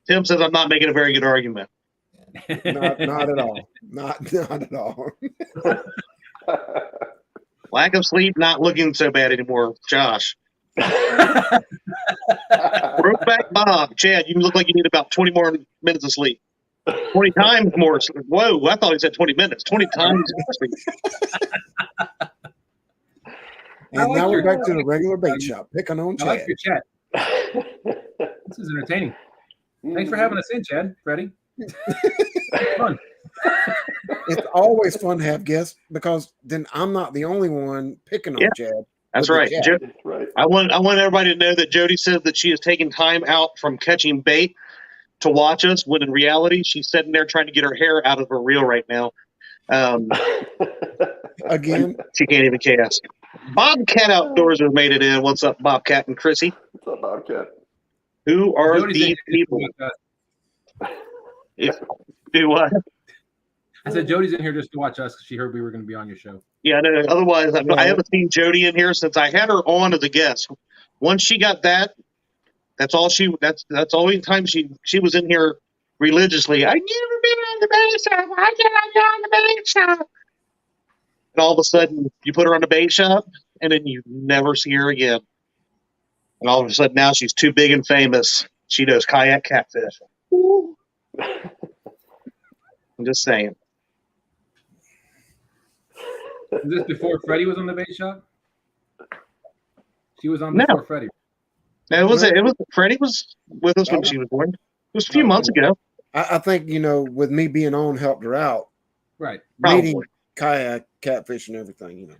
Tim says I'm not making a very good argument. Not at all. Not at all. Lack of sleep, not looking so bad anymore. Josh. Brokeback Bob. Chad, you look like you need about 20 more minutes of sleep. 20 times more sleep. Whoa, I thought he said 20 minutes. 20 times more sleep. And now we're back to the regular bait shop. Picking on I Chad. like your chat. This is entertaining. Thanks for having us in, Chad, Freddie. It's fun. It's always fun to have guests because then I'm not the only one picking on Chad. That's right. I want everybody to know that Jody says that she is taking time out from catching bait to watch us, when in reality she's sitting there trying to get her hair out of her reel right now. Again, she can't even cast. Bobcat Outdoors has made it in. What's up, Bobcat and Chrissy? What's up, Bobcat? Who are Jody's these people? Do what? I said Jody's in here just to watch us because she heard we were going to be on your show. Yeah, no, otherwise I haven't seen Jody in here since I had her on as a guest. Once she got that, that's all that's all the time she was in here religiously. I've never been on the bait shop. Why can't I go on the bait shop? And all of a sudden you put her on the bait shop and then you never see her again. And all of a sudden now she's too big and famous. She knows kayak catfish. I'm just saying. Was this before Freddie was on the bait shop? She was on before Freddie. No, it was Freddie was with us when she was born. It was a few months ago. I think, with me being on helped her out. Right. Meeting kayak, catfish, and everything,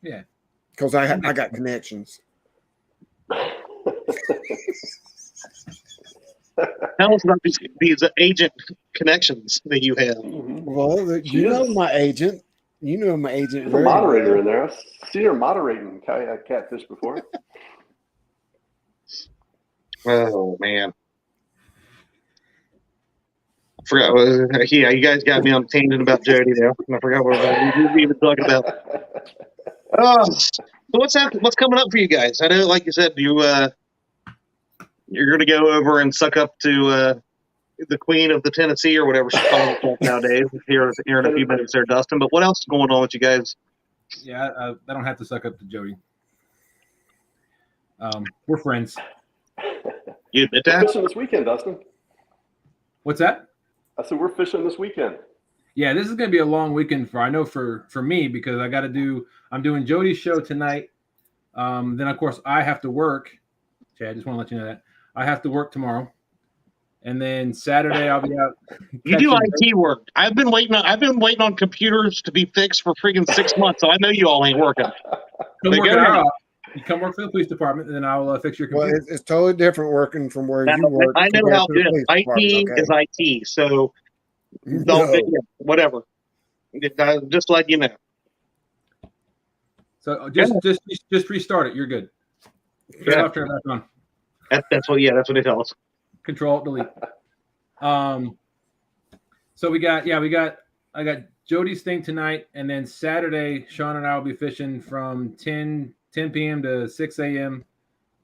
Yeah. Because I got connections. Tell us about these agent connections that you have. Well, you know my agent. You know my agent. There's a moderator in there. I've seen her moderating kayak catfish before. Oh, man. I forgot. Yeah, you guys got me on tangent about Jody there. I forgot what we even talking about. So what's coming up for you guys? I know, like you said, you're going to go over and suck up to the Queen of the Tennessee or whatever she's calling herself nowadays. Here in a few minutes there, Dustin. But what else is going on with you guys? Yeah, I don't have to suck up to Jody. We're friends. You admit We're that? fishing this weekend, Dustin. What's that? I said we're fishing this weekend. Yeah, this is going to be a long weekend for me because I'm doing Jody's show tonight. Then of course I have to work. Chad, just want to let you know that I have to work tomorrow. And then Saturday I'll be out. You do IT work. I've been waiting on computers to be fixed for freaking 6 months, so I know you all ain't working. You come work for the police department, and then I'll fix your computer. Well, it's totally different working from where you work. I know how it is. IT is IT, so whatever. Just let you know. So just restart it. You're good. Turn off, turn it back on. That's what they tell us. Control Delete. So I got Jody's thing tonight, and then Saturday, Sean and I will be fishing from 10 p.m. to 6 a.m.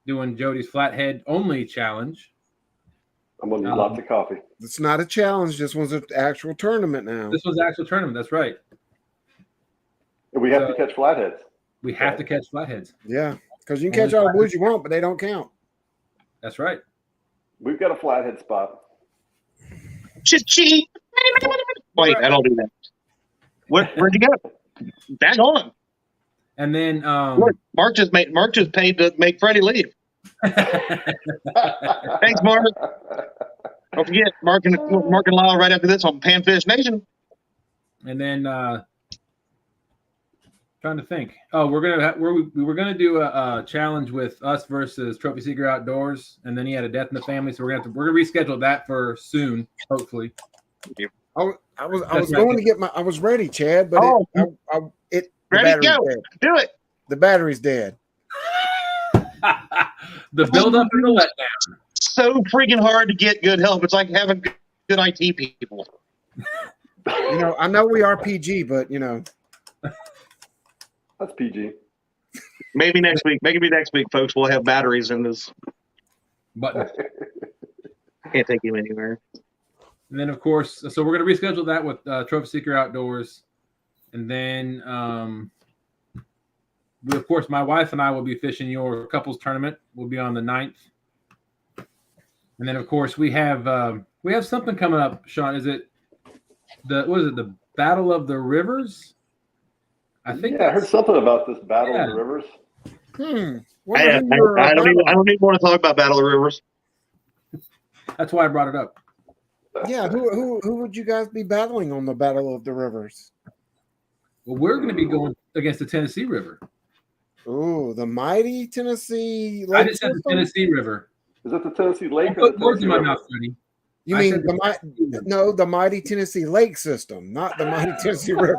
doing Jody's flathead only challenge. I'm gonna need lots of coffee. It's not a challenge. This one's an actual tournament now. This was an actual tournament. That's right. And we have to catch flatheads. We have to catch flatheads. Yeah, because you can catch all the blues you want, but they don't count. That's right. We've got a flathead spot. Cha-ching. Wait, I don't do that. Where'd you go? Back on. And then Mark just paid to make Freddie leave. Thanks, Mark. Don't forget, Mark and Lyle right after this on Panfish Nation. And then trying trying to think. Oh, we were gonna do a challenge with us versus Trophy Seeker Outdoors, and then he had a death in the family, so we're gonna reschedule that for soon, hopefully. I was ready, Chad, but the Ready, battery's go. dead. Do it. The battery's dead. The build up and the letdown. So freaking hard to get good help. It's like having good IT people. I know we are PG, but That's PG. Maybe next week, folks, we'll have batteries in this. Button. Can't take him anywhere. And then, of course, so we're going to reschedule that with Trophy Seeker Outdoors. And then, of course, my wife and I will be fishing your couples tournament. We'll be on the 9th. And then, of course, we have something coming up, Sean. Is it the Battle of the Rivers? I heard something about this Battle of the Rivers. I don't even want to talk about Battle of the Rivers. That's why I brought it up. Yeah, who would you guys be battling on the Battle of the Rivers? Well, we're going to be going against the Tennessee River. Oh, the mighty Tennessee Lake. I just said the Tennessee River. Is that the Tennessee Lake? Put words in my mouth, Freddie. You mean the mighty Tennessee Lake system, not the mighty Tennessee River.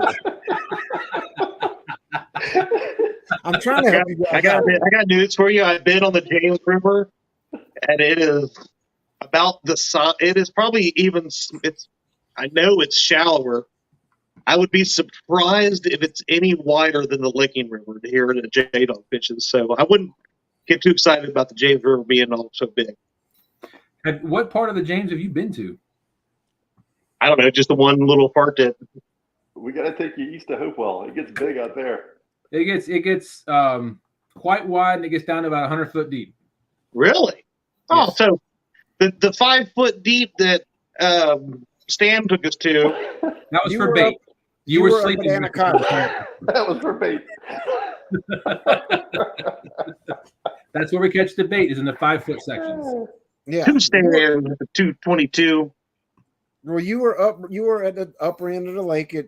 I'm trying to help you guys. I got news for you. I've been on the James River, and it is about the size. It is probably even. I know it's shallower. I would be surprised if it's any wider than the Licking River here in the J-Dog fishes. So I wouldn't get too excited about the James River being all so big. What part of the James have you been to? I don't know, just the one little part that. We got to take you east of Hopewell. It gets big out there. It gets quite wide, and it gets down to about 100 foot deep. Really? Yes. Oh, so the 5 foot deep that Stan took us to. That was for bait. You were sleeping. That was for bait. That's where we catch the bait, is in the 5 foot sections. Yeah. 2 Stan, 222. Well, you were at the upper end of the lake I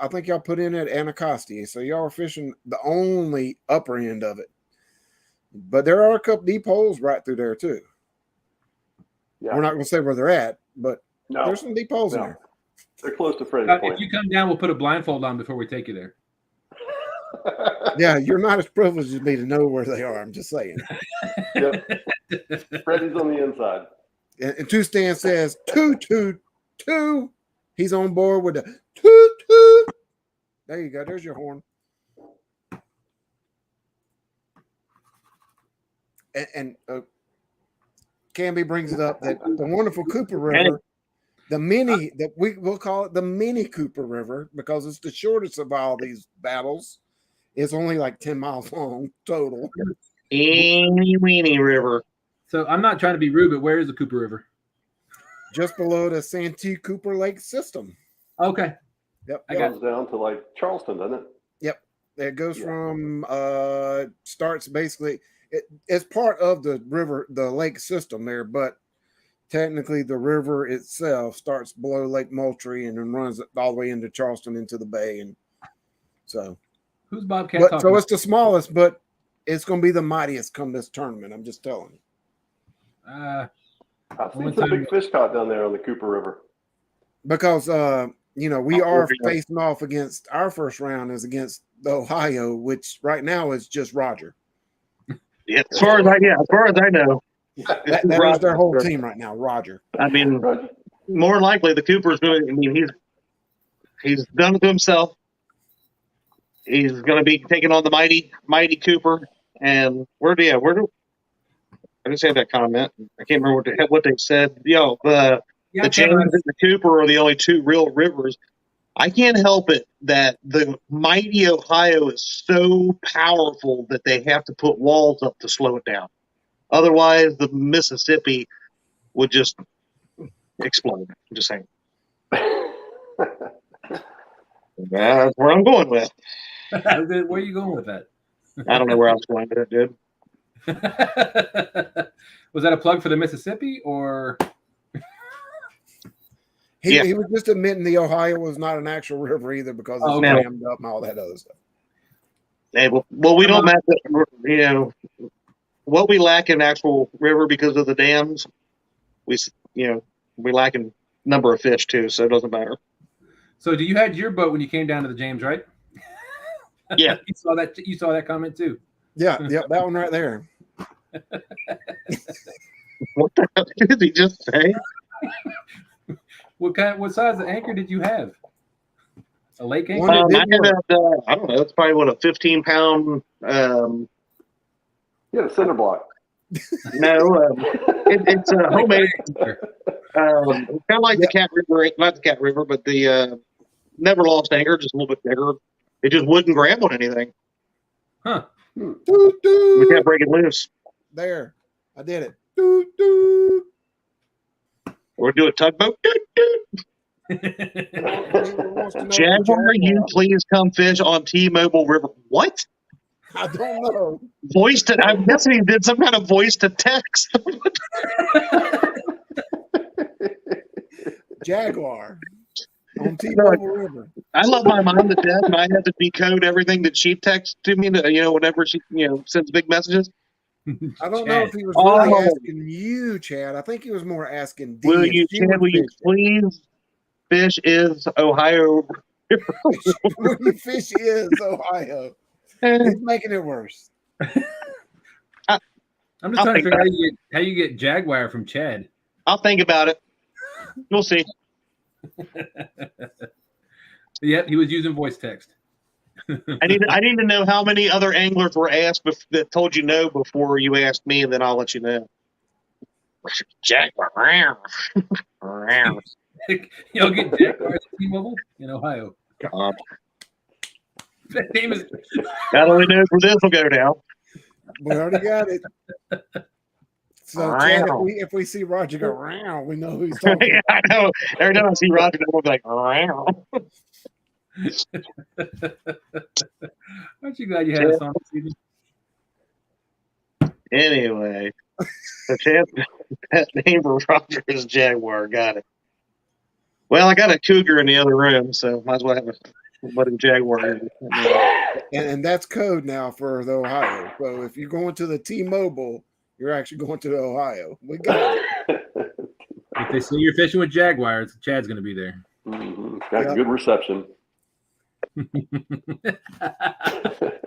think y'all put in at Anacostia. So y'all were fishing the only upper end of it. But there are a couple deep holes right through there too. Yeah. We're not going to say where they're at, but there's some deep holes in there. They're close to Freddie's point. If you come down, we'll put a blindfold on before we take you there. Yeah, you're not as privileged as me to know where they are. I'm just saying. Yep. Freddie's on the inside. And Two Stan says, two. He's on board with the toot. There you go. There's your horn. And Canby brings it up that the wonderful Cooper River, we'll call it the mini Cooper River because it's the shortest of all these battles. It's only like 10 miles long total. Eeny weeny river. So I'm not trying to be rude, but where is the Cooper River? Just below the Santee Cooper Lake system. Okay. Yep. It goes down to like Charleston, doesn't it? Yep. It goes from starts basically. It's part of the river, the lake system there, but technically the river itself starts below Lake Moultrie and then runs all the way into Charleston into the bay, and so. Who's Bobcat talking? So it's the smallest, but it's going to be the mightiest come this tournament. I'm just telling you. I've seen some big fish caught down there on the Cooper River. Because we are facing off against our first round is against the Ohio, which right now is just Roger. Yeah, as far as I know, that is their whole team right now, Roger. I mean, more likely the Cooper's going to. I mean, he's done it to himself. He's going to be taking on the mighty Cooper, and I didn't say that comment. I can't remember what they said. The James and the Cooper are the only 2 real rivers. I can't help it that the mighty Ohio is so powerful that they have to put walls up to slow it down. Otherwise, the Mississippi would just explode. I'm just saying. That's where I'm going with. Where are you going with that? I don't know where I was going with it, dude. Was that a plug for the Mississippi, or he was just admitting the Ohio was not an actual river either because it's dammed up and all that other stuff. Hey, well, we don't match it, you know, what we lack in actual river because of the dams. We lack in number of fish too, so it doesn't matter. So, you had your boat when you came down to the James, right? Yeah. You saw that. You saw that comment too. Yeah, that one right there. What the hell did he just say? What size of anchor did you have? A lake anchor? One that I didn't had work. I don't know. It's probably a 15-pound. Yeah, a center block. No, it's a homemade. Kind of like the Cat River, not the Cat River, but the Never Lost Anchor, just a little bit bigger. It just wouldn't grab on anything. Huh? Doot, We doot. can't break it loose. There, I did it. Doot, doot. Or do a tugboat. Whoever wants to know Jaguar, you please come fish on T-Mobile River. What? I don't know. Voice to? I'm guessing he did some kind of voice to text. Jaguar on T-Mobile River. I love my mom to death, and I have to decode everything that she texts to me. Whenever she sends big messages. I don't know if he was Oh. really asking you, Chad. I think he was more asking D. Will if you, she Chad? would Will you fish it. please? Fish is Ohio. Will you fish is Ohio. It's making it worse. I'm just trying to figure out how you get Jaguar from Chad. I'll think about it. You'll see. Yep, he was using voice text. I need to know how many other anglers were asked that told you no before you asked me, and then I'll let you know. Jaguar. You'll get Jaguar at T-Mobile in Ohio. God. That name is. God only knows where this will go now. We already got it. So, Chad, if we see Roger go round, we know who he's talking Yeah, I know. Every time I see Roger, I'm like, Aren't you glad you had us on this evening? Anyway, the chance that name for Roger is Jaguar. Got it. Well, I got a cougar in the other room, so might as well have a buddy Jaguar. and that's code now for the Ohio. So if you're going to the T-Mobile, you're actually going to the Ohio. We got it. If they see you're fishing with Jaguars, Chad's going to be there. Mm-hmm. Got good reception.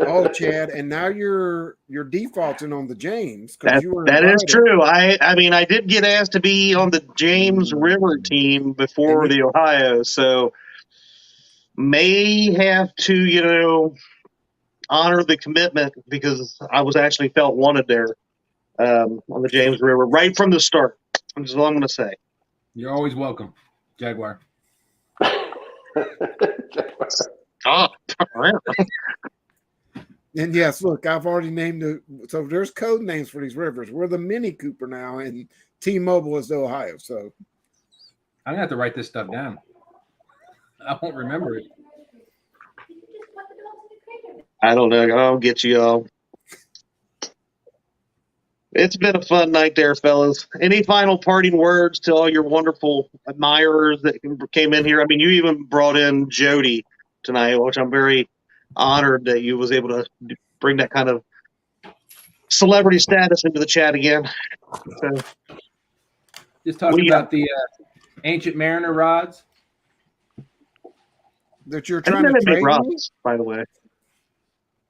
Oh, Chad, and now you're defaulting on the James because you were that is invited. true. I mean, I did get asked to be on the James River team before the Ohio, so may have to honor the commitment because I was actually felt wanted there on the James River right from the start. That's all I'm going to say. You're always welcome, Jaguar. Oh, And yes, look, I've already named so there's code names for these rivers. We're the Mini Cooper now, and T-Mobile is the Ohio. So I'm gonna have to write this stuff down. I won't remember it. I don't know. I don't get you all. It's been a fun night there, fellas. Any final parting words to all your wonderful admirers that came in here? I mean, you even brought in Jody tonight, which I'm very honored that you was able to bring that kind of celebrity status into the chat again. So, just talking about the Ancient Mariner rods that you're trying to make rods, by the way.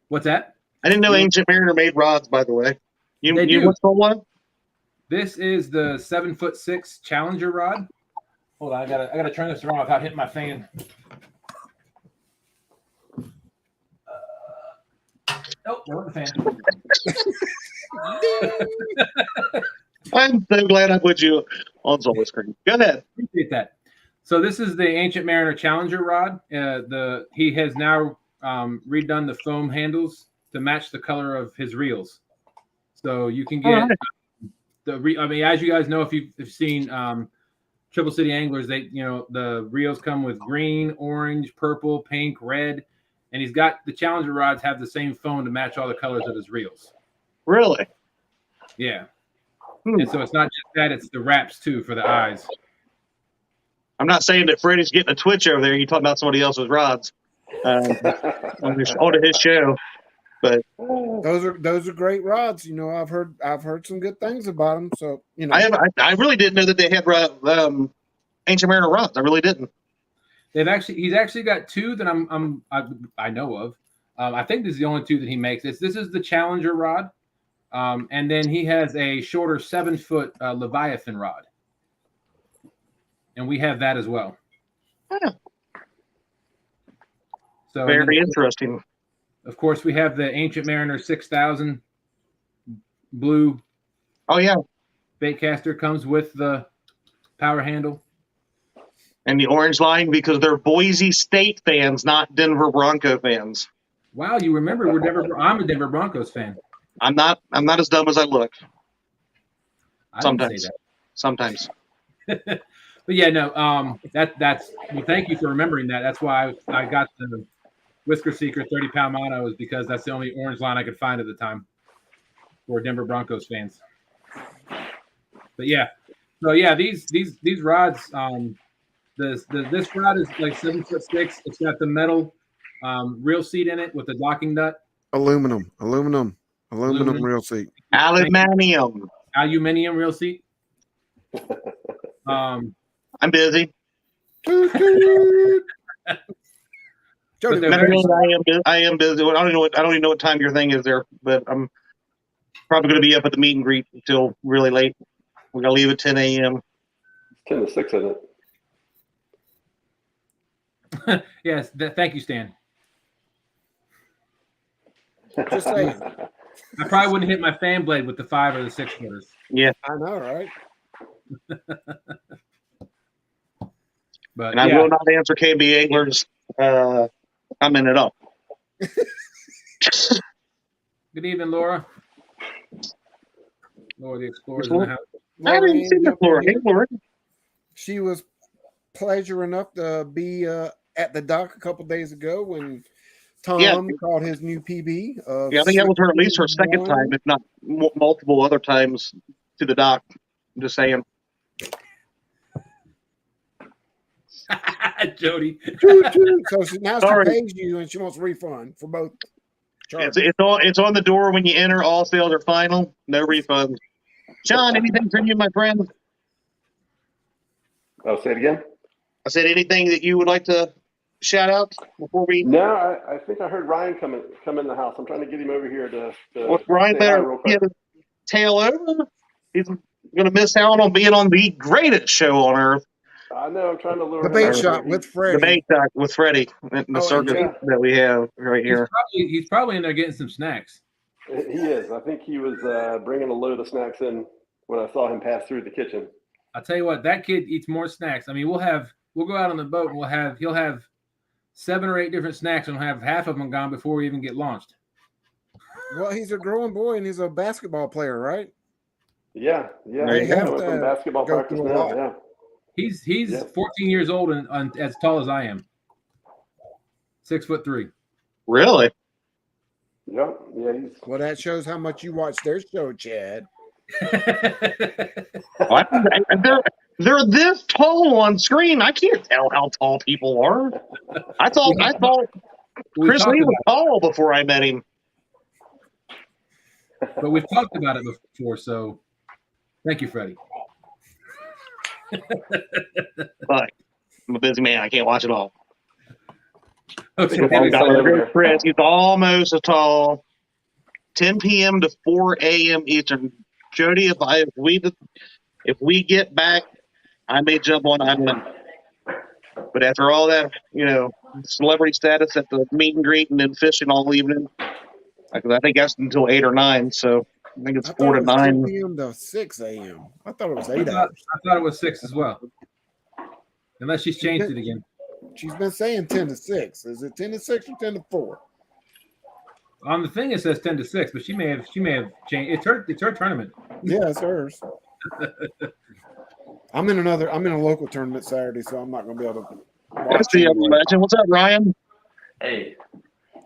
What's that? I didn't know Ancient Mariner made rods, by the way. They do. What's the one? This is the 7'6" Challenger rod. Hold on, I gotta turn this around without hitting my fan. Nope, there wasn't a fan. I'm so glad I put you on solo screen. Go ahead. Appreciate that. So this is the Ancient Mariner Challenger rod. He has now redone the foam handles to match the color of his reels. So you can get as you guys know, if you've seen Triple City Anglers, the reels come with green, orange, purple, pink, red, and he's got the Challenger rods have the same foam to match all the colors of his reels. Really? Yeah. And so it's not just that; it's the wraps too for the eyes. I'm not saying that Freddie's getting a twitch over there. You talking about somebody else's rods on his show. But those are great rods. You know, I've heard some good things about them. So you know, I really didn't know that they had Ancient Mariner rods. I really didn't. He's actually got two that I know of. I think this is the only two that he makes. This is the Challenger rod, and then he has a shorter 7-foot Leviathan rod, and we have that as well. Yeah. So very interesting. Of course, we have the Ancient Mariner 6000 blue. Oh yeah, baitcaster comes with the power handle. And the orange line because they're Boise State fans, not Denver Bronco fans. Wow, you remember I'm a Denver Broncos fan. I'm not as dumb as I look. Sometimes. But yeah, no, that's well, thank you for remembering that. That's why I got the Whisker Secret 30-pound mono, is because that's the only orange line I could find at the time for Denver Broncos fans. But yeah. So yeah, these rods, this rod is like 7'6". It's got the metal reel seat in it with the locking nut. Aluminum reel seat. Aluminium reel seat. I'm busy. Jody, I am busy. I don't even know what time your thing is there, but I'm probably going to be up at the meet and greet until really late. We're going to leave at 10 a.m. 10 to 6, isn't it? Yes. Thank you, Stan. Just saying. I probably wouldn't hit my fan blade with the 5 or the 6 footers. Yeah. I know, right? But I will not answer KB Angler's comment at all. Good evening, Laura. Laura the Explorer's in the house. I didn't see the Laura. Hey, Laura. She was pleasure enough to be at the dock a couple days ago when Tom caught his new PB. I think that was at least her second time, if not multiple other times to the dock. I'm just saying. Jody. So now she pays you and she wants a refund for both charges. It's on the door when you enter. All sales are final. No refunds. Sean, anything from you, my friend? Oh, say it again? I said anything that you would like to shout out before we? No, I think I heard Ryan come in the house. I'm trying to get him over here to Ryan better get his tail over. He's going to miss out on being on the greatest show on earth. I know. I'm trying to lure the bait shop with Freddie. The bait shop with Freddie in the circuit that we have right here. He's probably in there getting some snacks. He is. I think he was bringing a load of snacks in when I saw him pass through the kitchen. I'll tell you what, that kid eats more snacks. I mean, we'll go out on the boat and he'll have 7 or 8 different snacks and we'll have half of them gone before we even get launched. Well, he's a growing boy and he's a basketball player, right? Yeah. He went from basketball practice now. Yeah. He's 14 years old and as tall as I am. 6'3". Really? Yeah. Well, that shows how much you watch their show, Chad. They're this tall on screen. I can't tell how tall people are. I thought Chris Lee was tall before I met him. But we've talked about it before, so thank you, Freddie. But I'm a busy man. I can't watch it all. Okay. Chris, he's almost as tall. 10 p.m. to 4 a.m. Eastern. Jody, if we get back, I may jump on island. But after all that, celebrity status at the meet and greet and then fishing all evening, because I think that's until 8 or 9. So I think it's 4 to 9. 10 p.m. to 6 a.m. I thought it was 8 hours. I thought it was 6 as well. Unless she's changed it again. She's been saying 10 to 6. Is it 10 to 6 or 10 to 4? On the thing it says 10 to 6, but she may have changed. It's her tournament. Yeah, it's hers. I'm in a local tournament Saturday, so I'm not going to be able to watch. What's up, Ryan? Hey.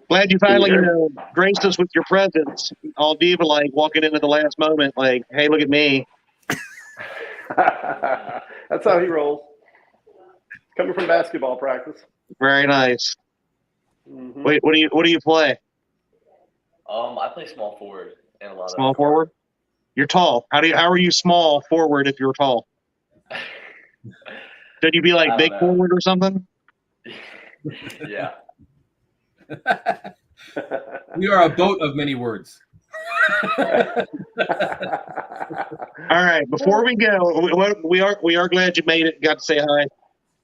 Glad you finally graced us with your presence. All diva like walking into the last moment, like, hey, look at me. That's how he rolls. Coming from basketball practice. Very nice. Mm-hmm. Wait, what do you play? I play small forward and a lot Small of forward. You're tall. How are you small forward if you're tall? Should you be I like don't big know. forward or something? Yeah. We are a boat of many words. All right. Before we go, we are glad you made it. Got to say hi.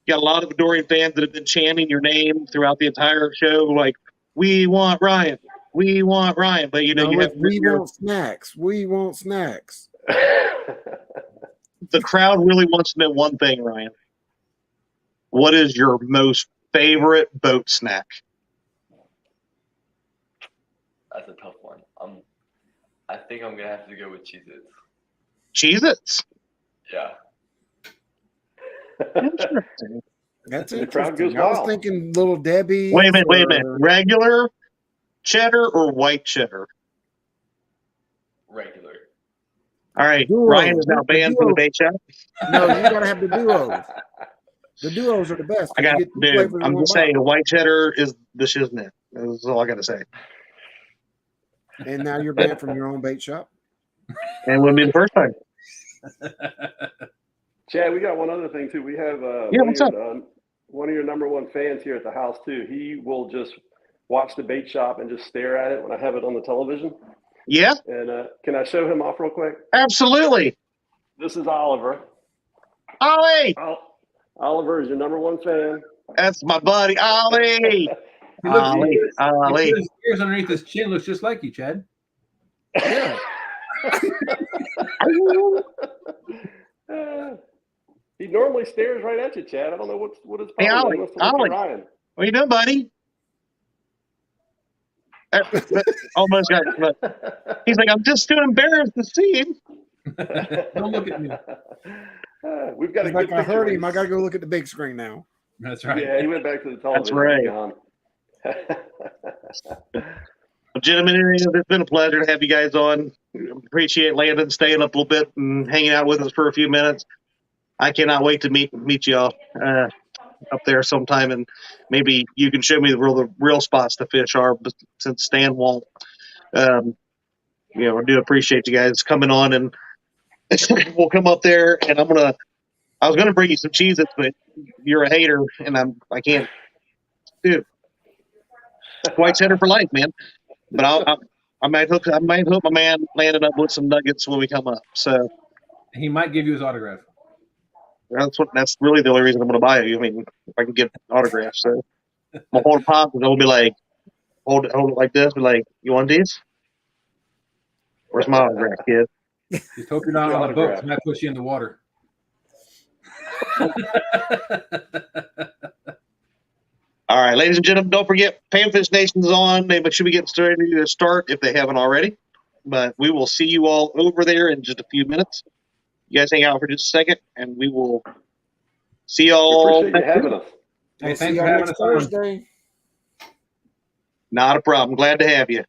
Got a lot of Dorian fans that have been chanting your name throughout the entire show, like "We want Ryan, we want Ryan." But you know, you have we want snacks. We want snacks. the crowd really wants to know one thing, Ryan. What is your most favorite boat snack? That's a tough one. I think I'm gonna have to go with Cheez-Its. Cheez-Its. Yeah. Interesting. That's The crowd interesting. goes I was wild. thinking little Debbie. Wait a minute. Regular cheddar or white cheddar? Regular. All right. Duos. Ryan is now banned from the bait shop. No, you gotta have the duos. The duos are the best. I got, You get two dude. flavors in I'm one just saying, box. white cheddar is the shiznit. That's all I got to say. And now you're banned from your own bait shop. And it wouldn't be the first time. Chad, we got one other thing too. We have what's up? One of your number one fans here at the house too. He will just watch the bait shop and just stare at it when I have it on the television. Yeah, And can I show him off real quick? absolutely. This is Oliver. Ollie, Oliver is your number one fan. that's my buddy, Ollie. He looks, Ollie. his ears underneath his chin looks just like you, Chad. Yeah. He normally stares right at you, Chad. I don't know what his Hey, problem is. He wants to look at Ollie. Ryan. What you doing, buddy? Almost got. He's like, I'm just too embarrassed to see him. Don't look at me. We've got He's a like, good I heard picture. him. I got to go look at the big screen now. That's right. Yeah, he went back to the television. right. Gone. Gentlemen, it's been a pleasure to have you guys on. Appreciate Landon staying up a little bit and hanging out with us for a few minutes. I cannot wait to meet y'all up there sometime, and maybe you can show me the real spots to fish are. But since Stan won't, I do appreciate you guys coming on, and we'll come up there. And I was gonna bring you some Cheez-Its, but you're a hater, and I can't. Dude, white cheddar for life, man. But I might hook my man Landon up with some nuggets when we come up. So He might give you his autograph. that's really the only reason I'm going to buy it. I mean, if I can get autographs. So my whole pop is going to be like, hold it like this. Be like, you want these? Where's my autograph, kid? Just hope you're not on a boat. It might push you in the water. All right, ladies and gentlemen, don't forget Panfish Nation's on. They should be getting started to start if they haven't already. But we will see you all over there in just a few minutes. You guys hang out for just a second, and we will see y'all. Appreciate you having us. Hey, We'll thanks see for y'all having next us on. Thursday. Not a problem. Glad to have you.